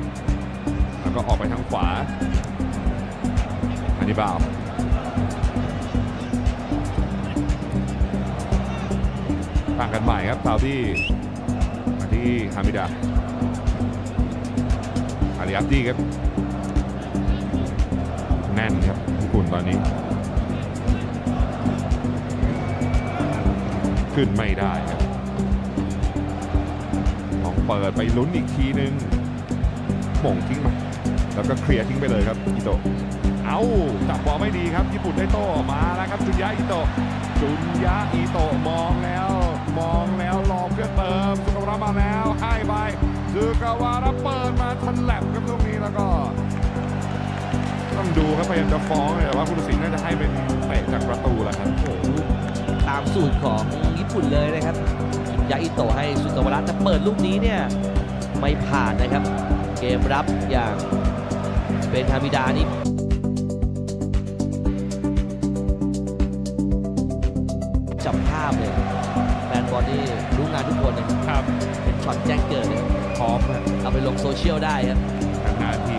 แล้วก็ออกไปทางขวาฮันนิบาลต่างกันใหม่ครับกาบี้ที่ฮามิดาอาริอับดีครับแน่นครับญี่ปุ่นตอนนี้ ขึ้นไม่ได้ครับลองเปิดไปลุ้นอีกทีนึงหม่งทิ้งมาแล้วก็เคลียร์ทิ้งไปเลยครับอิโตะเอาจับบอลไม่ดีครับญี่ปุ่นได้โต้มาแล้วครับจุนยะอิโตะมองแล้วรอเพื่อเติมสุกาวาระมาแล้วให้ไปสุกาวาระเปิดมาทันแลบครับตรงนี้แล้วก็ต้องดูครับพยายามจะฟ้องแต่ว่าผู้ตัดสินน่าจะให้เป็นเตะจากประตูแล้วครับโอ้ตามสูตรของญี่ปุ่นเลยนะครับจุนยะอิโตะให้สุกาวาระแต่เปิดลูกนี้เนี่ยไม่ผ่านนะครับเกมรับอย่างเป็นฮามิดานี่จับภาพเลยแฟนบอลนี่รู้งานทุกคนนะครับเป็นช็อตแจ้งเกิดเลยพร้อมเอาไปลงโซเชียลได้ครับงานที่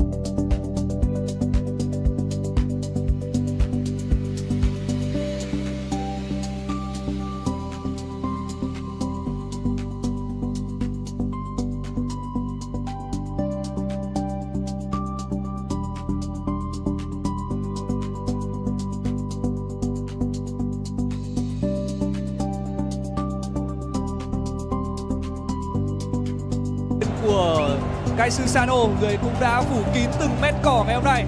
của cái sư Sano, người cũng đã phủ kín từng mét cỏ ngày hôm nay.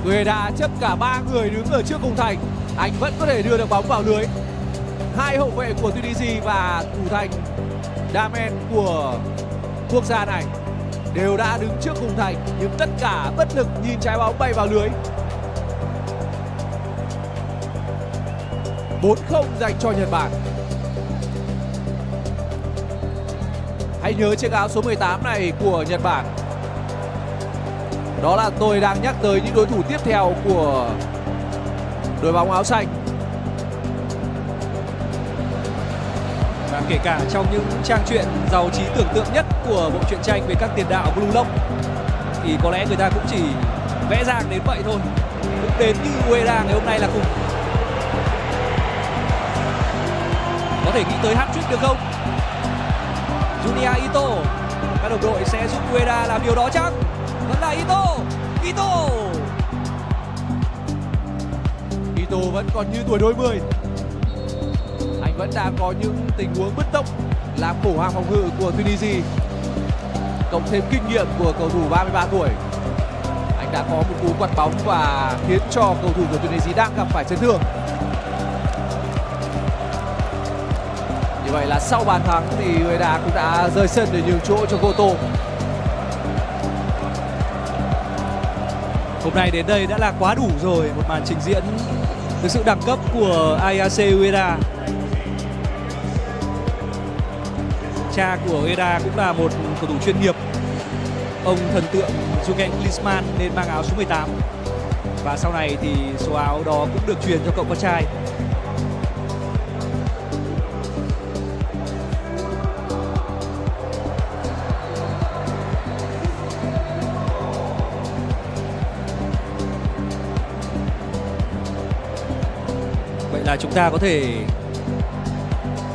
Người đã chấp cả 3 người đứng ở trước khung thành, anh vẫn có thể đưa được bóng vào lưới. Hai hậu vệ của Tunisia và thủ thành Damen của quốc gia này đều đã đứng trước khung thành, nhưng tất cả bất lực nhìn trái bóng bay vào lưới. 4-0 dành cho Nhật Bản. Hãy nhớ chiếc áo số 18 này của Nhật Bản. Đó là tôi đang nhắc tới những đối thủ tiếp theo của đội bóng áo xanh. Và kể cả trong những trang truyện giàu trí tưởng tượng nhất của bộ truyện tranh về các tiền đạo Blue Lock thì có lẽ người ta cũng chỉ vẽ ràng đến vậy thôi. Cũng đến như Ueda ngày hôm nay là cùng. Có thể nghĩ tới hat-trick được không? Junya Ito, các đồng đội sẽ giúp Ueda làm điều đó chắc? Vẫn là Ito vẫn còn như tuổi đôi mươi. Anh vẫn đang có những tình huống bứt tốc làm khổ hàng phòng ngự của Tunisia. Cộng thêm kinh nghiệm của cầu thủ 33 tuổi, anh đã có một cú quật bóng và khiến cho cầu thủ của Tunisia đang gặp phải chấn thương. Như vậy là sau bàn thắng thì Ueda cũng đã rời sân để nhường chỗ cho Goto. Hôm nay đến đây đã là quá đủ rồi, một màn trình diễn thực sự đẳng cấp của Ayase Ueda. Cha của Ueda cũng là một cầu thủ chuyên nghiệp. Ông thần tượng Jürgen Klinsmann nên mang áo số 18. Và sau này thì số áo đó cũng được truyền cho cậu con trai. Vậy là chúng ta có thể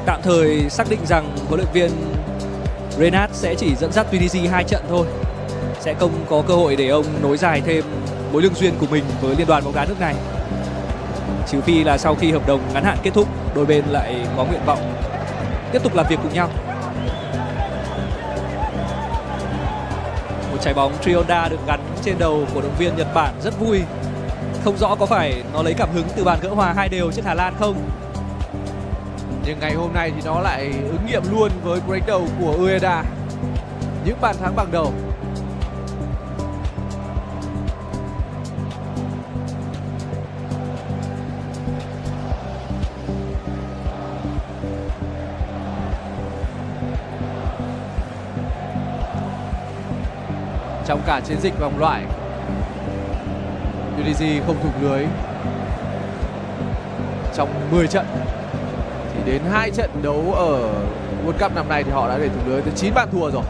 tạm thời xác định rằng huấn luyện viên Renat sẽ chỉ dẫn dắt Tunisia 2 trận thôi. Sẽ không có cơ hội để ông nối dài thêm mối lương duyên của mình với liên đoàn bóng đá nước này. Trừ phi là sau khi hợp đồng ngắn hạn kết thúc, đôi bên lại có nguyện vọng tiếp tục làm việc cùng nhau. Một trái bóng Trionda được gắn trên đầu cổ động viên Nhật Bản rất vui. Không rõ có phải nó lấy cảm hứng từ bàn gỡ hòa 2-2 trước Hà Lan không? Nhưng ngày hôm nay thì nó lại ứng nghiệm luôn với cú đánh đầu của Ueda. Những bàn thắng bằng đầu. Trong cả chiến dịch vòng loại, Tunisia không thủng lưới. Trong 10 trận thì đến 2 trận đấu ở World Cup năm nay thì họ đã để thủng lưới tới 9 bàn thua rồi.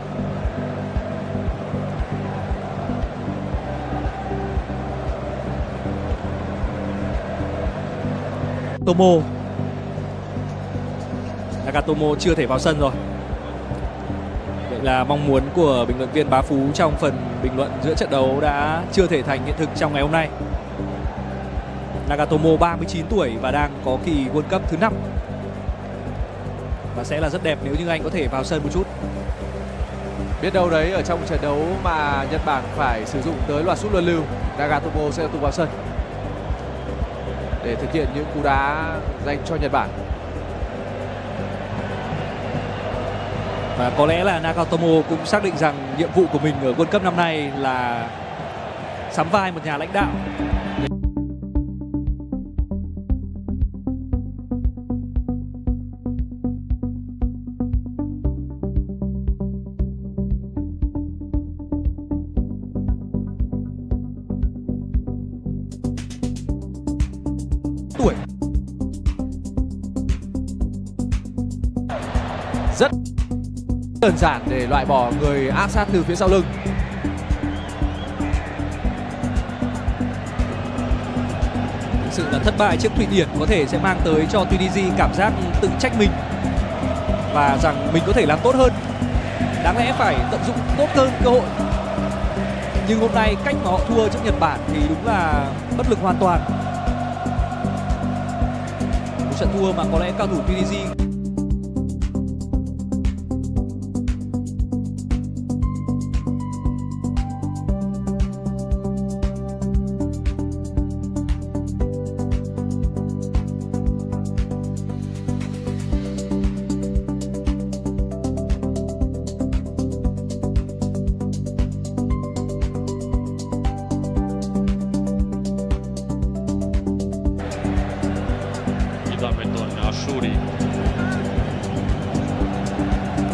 Tomo, Nagatomo chưa thể vào sân rồi. Vậy là mong muốn của bình luận viên Bá Phú trong phần bình luận giữa trận đấu đã chưa thể thành hiện thực trong ngày hôm nay. Nagatomo 39 tuổi và đang có kỳ World Cup thứ 5. Và sẽ là rất đẹp nếu như anh có thể vào sân một chút. Biết đâu đấy ở trong trận đấu mà Nhật Bản phải sử dụng tới loạt sút luân lưu, Nagatomo sẽ tung vào sân để thực hiện những cú đá dành cho Nhật Bản. Và có lẽ là Nagatomo cũng xác định rằng nhiệm vụ của mình ở World Cup năm nay là sắm vai một nhà lãnh đạo. Tuổi rất đơn giản để loại bỏ người áp sát từ phía sau lưng. Thực sự là thất bại trước Thụy Điển có thể sẽ mang tới cho Tunisia cảm giác tự trách mình và rằng mình có thể làm tốt hơn, đáng lẽ phải tận dụng tốt hơn cơ hội. Nhưng hôm nay cách mà họ thua trước Nhật Bản thì đúng là bất lực hoàn toàn. Một trận thua mà có lẽ cao thủ Tunisia με τον Ασούρη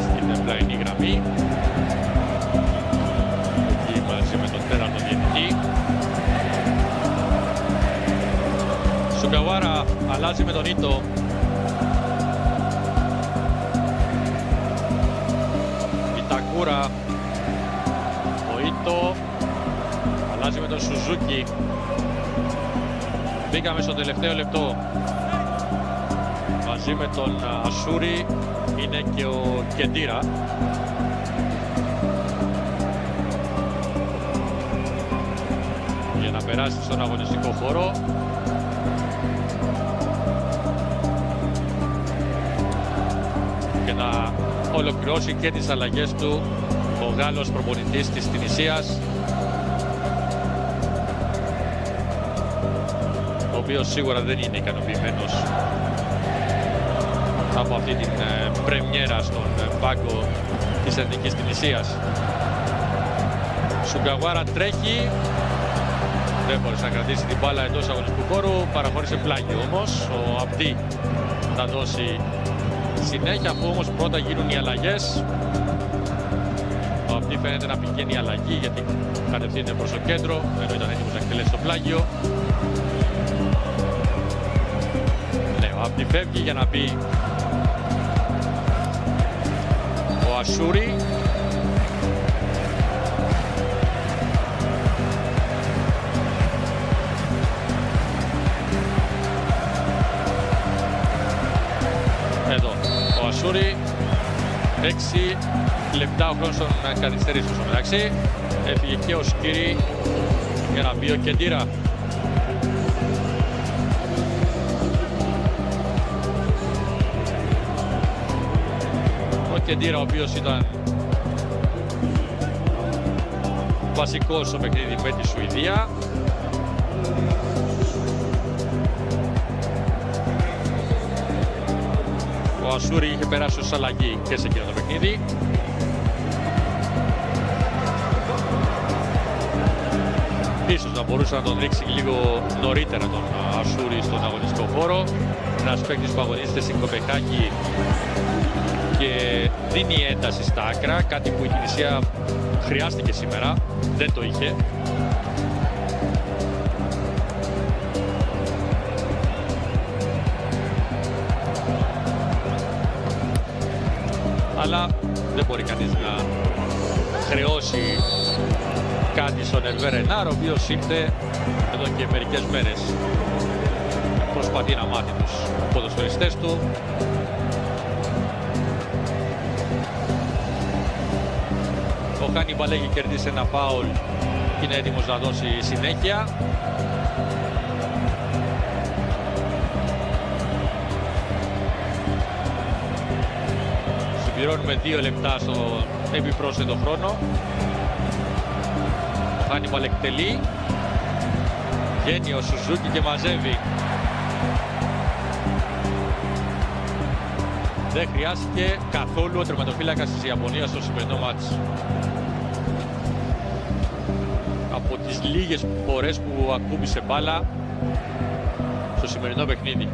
στην πλαϊνή γραμμή, εκεί μαζί με τον τέταρτο διαιτητή. Σουκαβάρα αλλάζει με τον Ήτο. Ιτακούρα, ο Ήτο αλλάζει με τον Σουζούκι. Μπήκαμε στο τελευταίο λεπτό. Μαζί με τον Ασούρη είναι και ο Κεντήρα. Για να περάσει στον αγωνιστικό χώρο. Και να ολοκληρώσει και τις αλλαγές του ο Γάλλος προπονητής της Τινησίας, ο οποίος σίγουρα δεν είναι ικανοποιημένος από αυτή την πρεμιέρα στον πάγκο της Εθνικής Τινησίας. Σουγκαγουάρα τρέχει, δεν μπορείς να κρατήσει την μπάλα εντός αγωνιστικού χώρου, παραχώρησε πλάγιο όμως. Ο Αμπτή θα δώσει συνέχεια, αφού όμως πρώτα γίνουν οι αλλαγές. Ο Αμπτή φαίνεται να πηγαίνει η αλλαγή γιατί κατευθύνεται προς το κέντρο, ενώ ήταν έτοιμος να εκτελέσει το πλάγιο. Ναι, ο Αμπτή φεύγει για να μπει ο Ασούρη. Εδώ, ο Ασούρη, 6 λεπτά ο χρόνος των καθυστερήσεων στο μεταξύ. Έφυγε και ο Σκύρη για να μπει ο Κεντήρα. Ο Κεντήρα, ο οποίος ήταν βασικός στο παιχνίδι με τη Σουηδία. Ο Ασούρη είχε περάσει ως αλλαγή και σε εκείνο το παιχνίδι. Ίσως να μπορούσε να τον ρίξει λίγο νωρίτερα τον Ασούρη στον αγωνιστικό χώρο. Ένας παίκτης που αγωνίζεται στην Κοπεχάγη και δίνει ένταση στα άκρα, κάτι που η Τινησία χρειάστηκε σήμερα, δεν το είχε. Αλλά δεν μπορεί κανείς να χρεώσει κάτι στον Ερβέ Ρενάρ, ο οποίος ήρθε εδώ και μερικές μέρες. Προσπαθεί να μάθει τους ποδοσφαιριστές του. Ο Χάνιμπαλ έχει κερδίσει ένα φάουλ και είναι έτοιμος να δώσει συνέχεια. Συμπληρώνουμε 2 λεπτά στο επιπρόσθετο χρόνο. Ο Χάνιμπαλ εκτελεί. Βγαίνει ο Σουζούκι και μαζεύει. Δεν χρειάστηκε καθόλου ο τερματοφύλακας της Ιαπωνίας στο σημερινό μάτς. Από τις λίγες φορές που ακούμπησε μπάλα στο σημερινό παιχνίδι.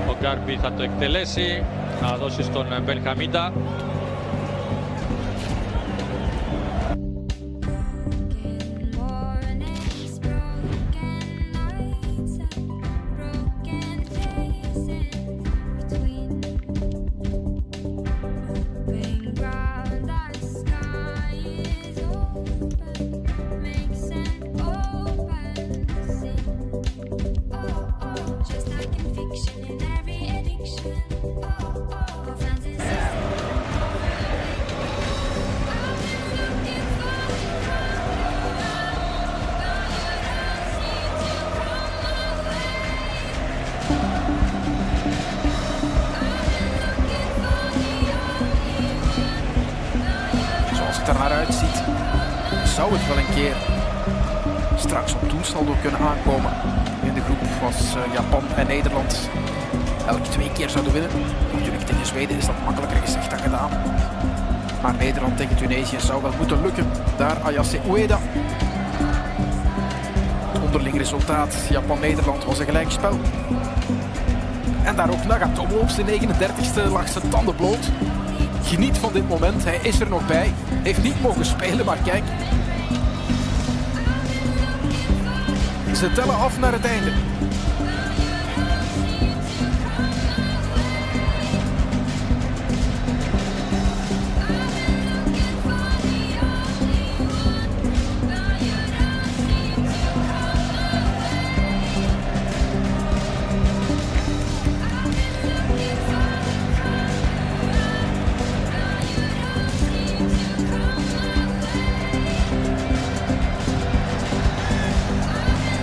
Ο Γκάρμπι θα το εκτελέσει, θα δώσει στον Μπενχαμίντα. Er naar uitziet, zou het wel een keer straks op doelsaldo kunnen aankomen. In de groep was Japan en Nederland elk 2 keer zouden winnen. Natuurlijk tegen Zweden is dat makkelijker gezegd dan gedaan. Maar Nederland tegen Tunesië zou wel moeten lukken. Daar Ayase Ueda. Het onderling resultaat Japan-Nederland was een gelijkspel. En daar ook Nagatomo op zijn 39e lag zijn tanden bloot. Geniet van dit moment, hij is er nog bij. Heeft niet mogen spelen, maar kijk. Ze tellen af naar het einde.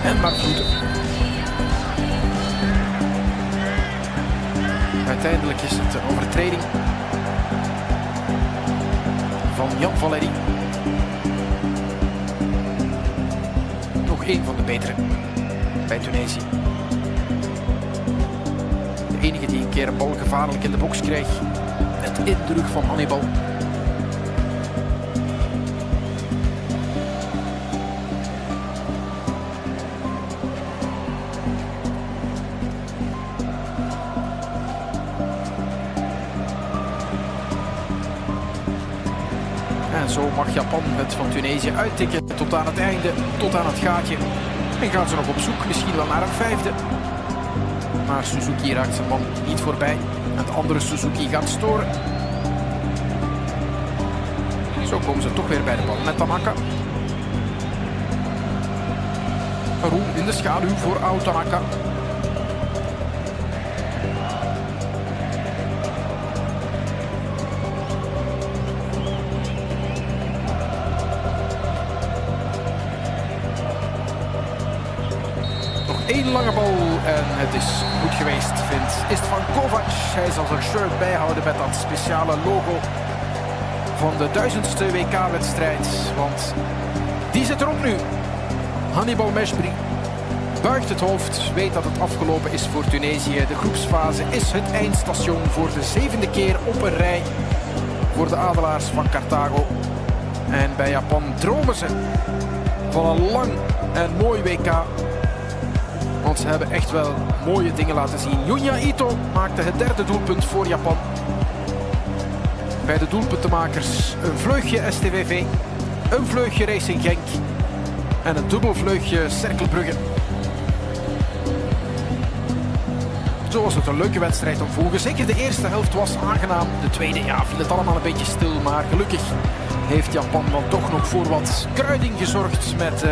En maar voeten. Uiteindelijk is het een overtreding van Jan Valeri. Nog één van de betere bij Tunesië. De enige die een keer een bal gevaarlijk in de box kreeg. Het in de rug van Hannibal. En zo mag Japan het van Tunesië uittikken tot aan het einde, tot aan het gaatje. En gaan ze nog op zoek, misschien wel naar een 5e. Maar Suzuki raakt zijn man niet voorbij. En de andere Suzuki gaat storen. Zo komen ze toch weer bij de bal met Tanaka. Haru in de schaduw voor Ao Tanaka. Eén lange bal en het is goed geweest, is het van Kovac. Hij zal zijn shirt bijhouden met dat speciale logo van de 1000ste WK-wedstrijd. Want die zit erop nu. Hannibal Meshbri buigt het hoofd, weet dat het afgelopen is voor Tunesië. De groepsfase is het eindstation voor de 7e keer op een rij voor de adelaars van Carthago. En bij Japan dromen ze van een lang en mooi WK. Want ze hebben echt wel mooie dingen laten zien. Junya Ito maakte het 3e doelpunt voor Japan. Bij de doelpuntenmakers een vleugje STVV, een vleugje Racing Genk en een dubbel vleugje Cercle Brugge. Zo was het een leuke wedstrijd om te volgen. Zeker de eerste helft was aangenaam. De tweede viel het allemaal een beetje stil. Maar gelukkig heeft Japan dan toch nog voor wat kruiding gezorgd met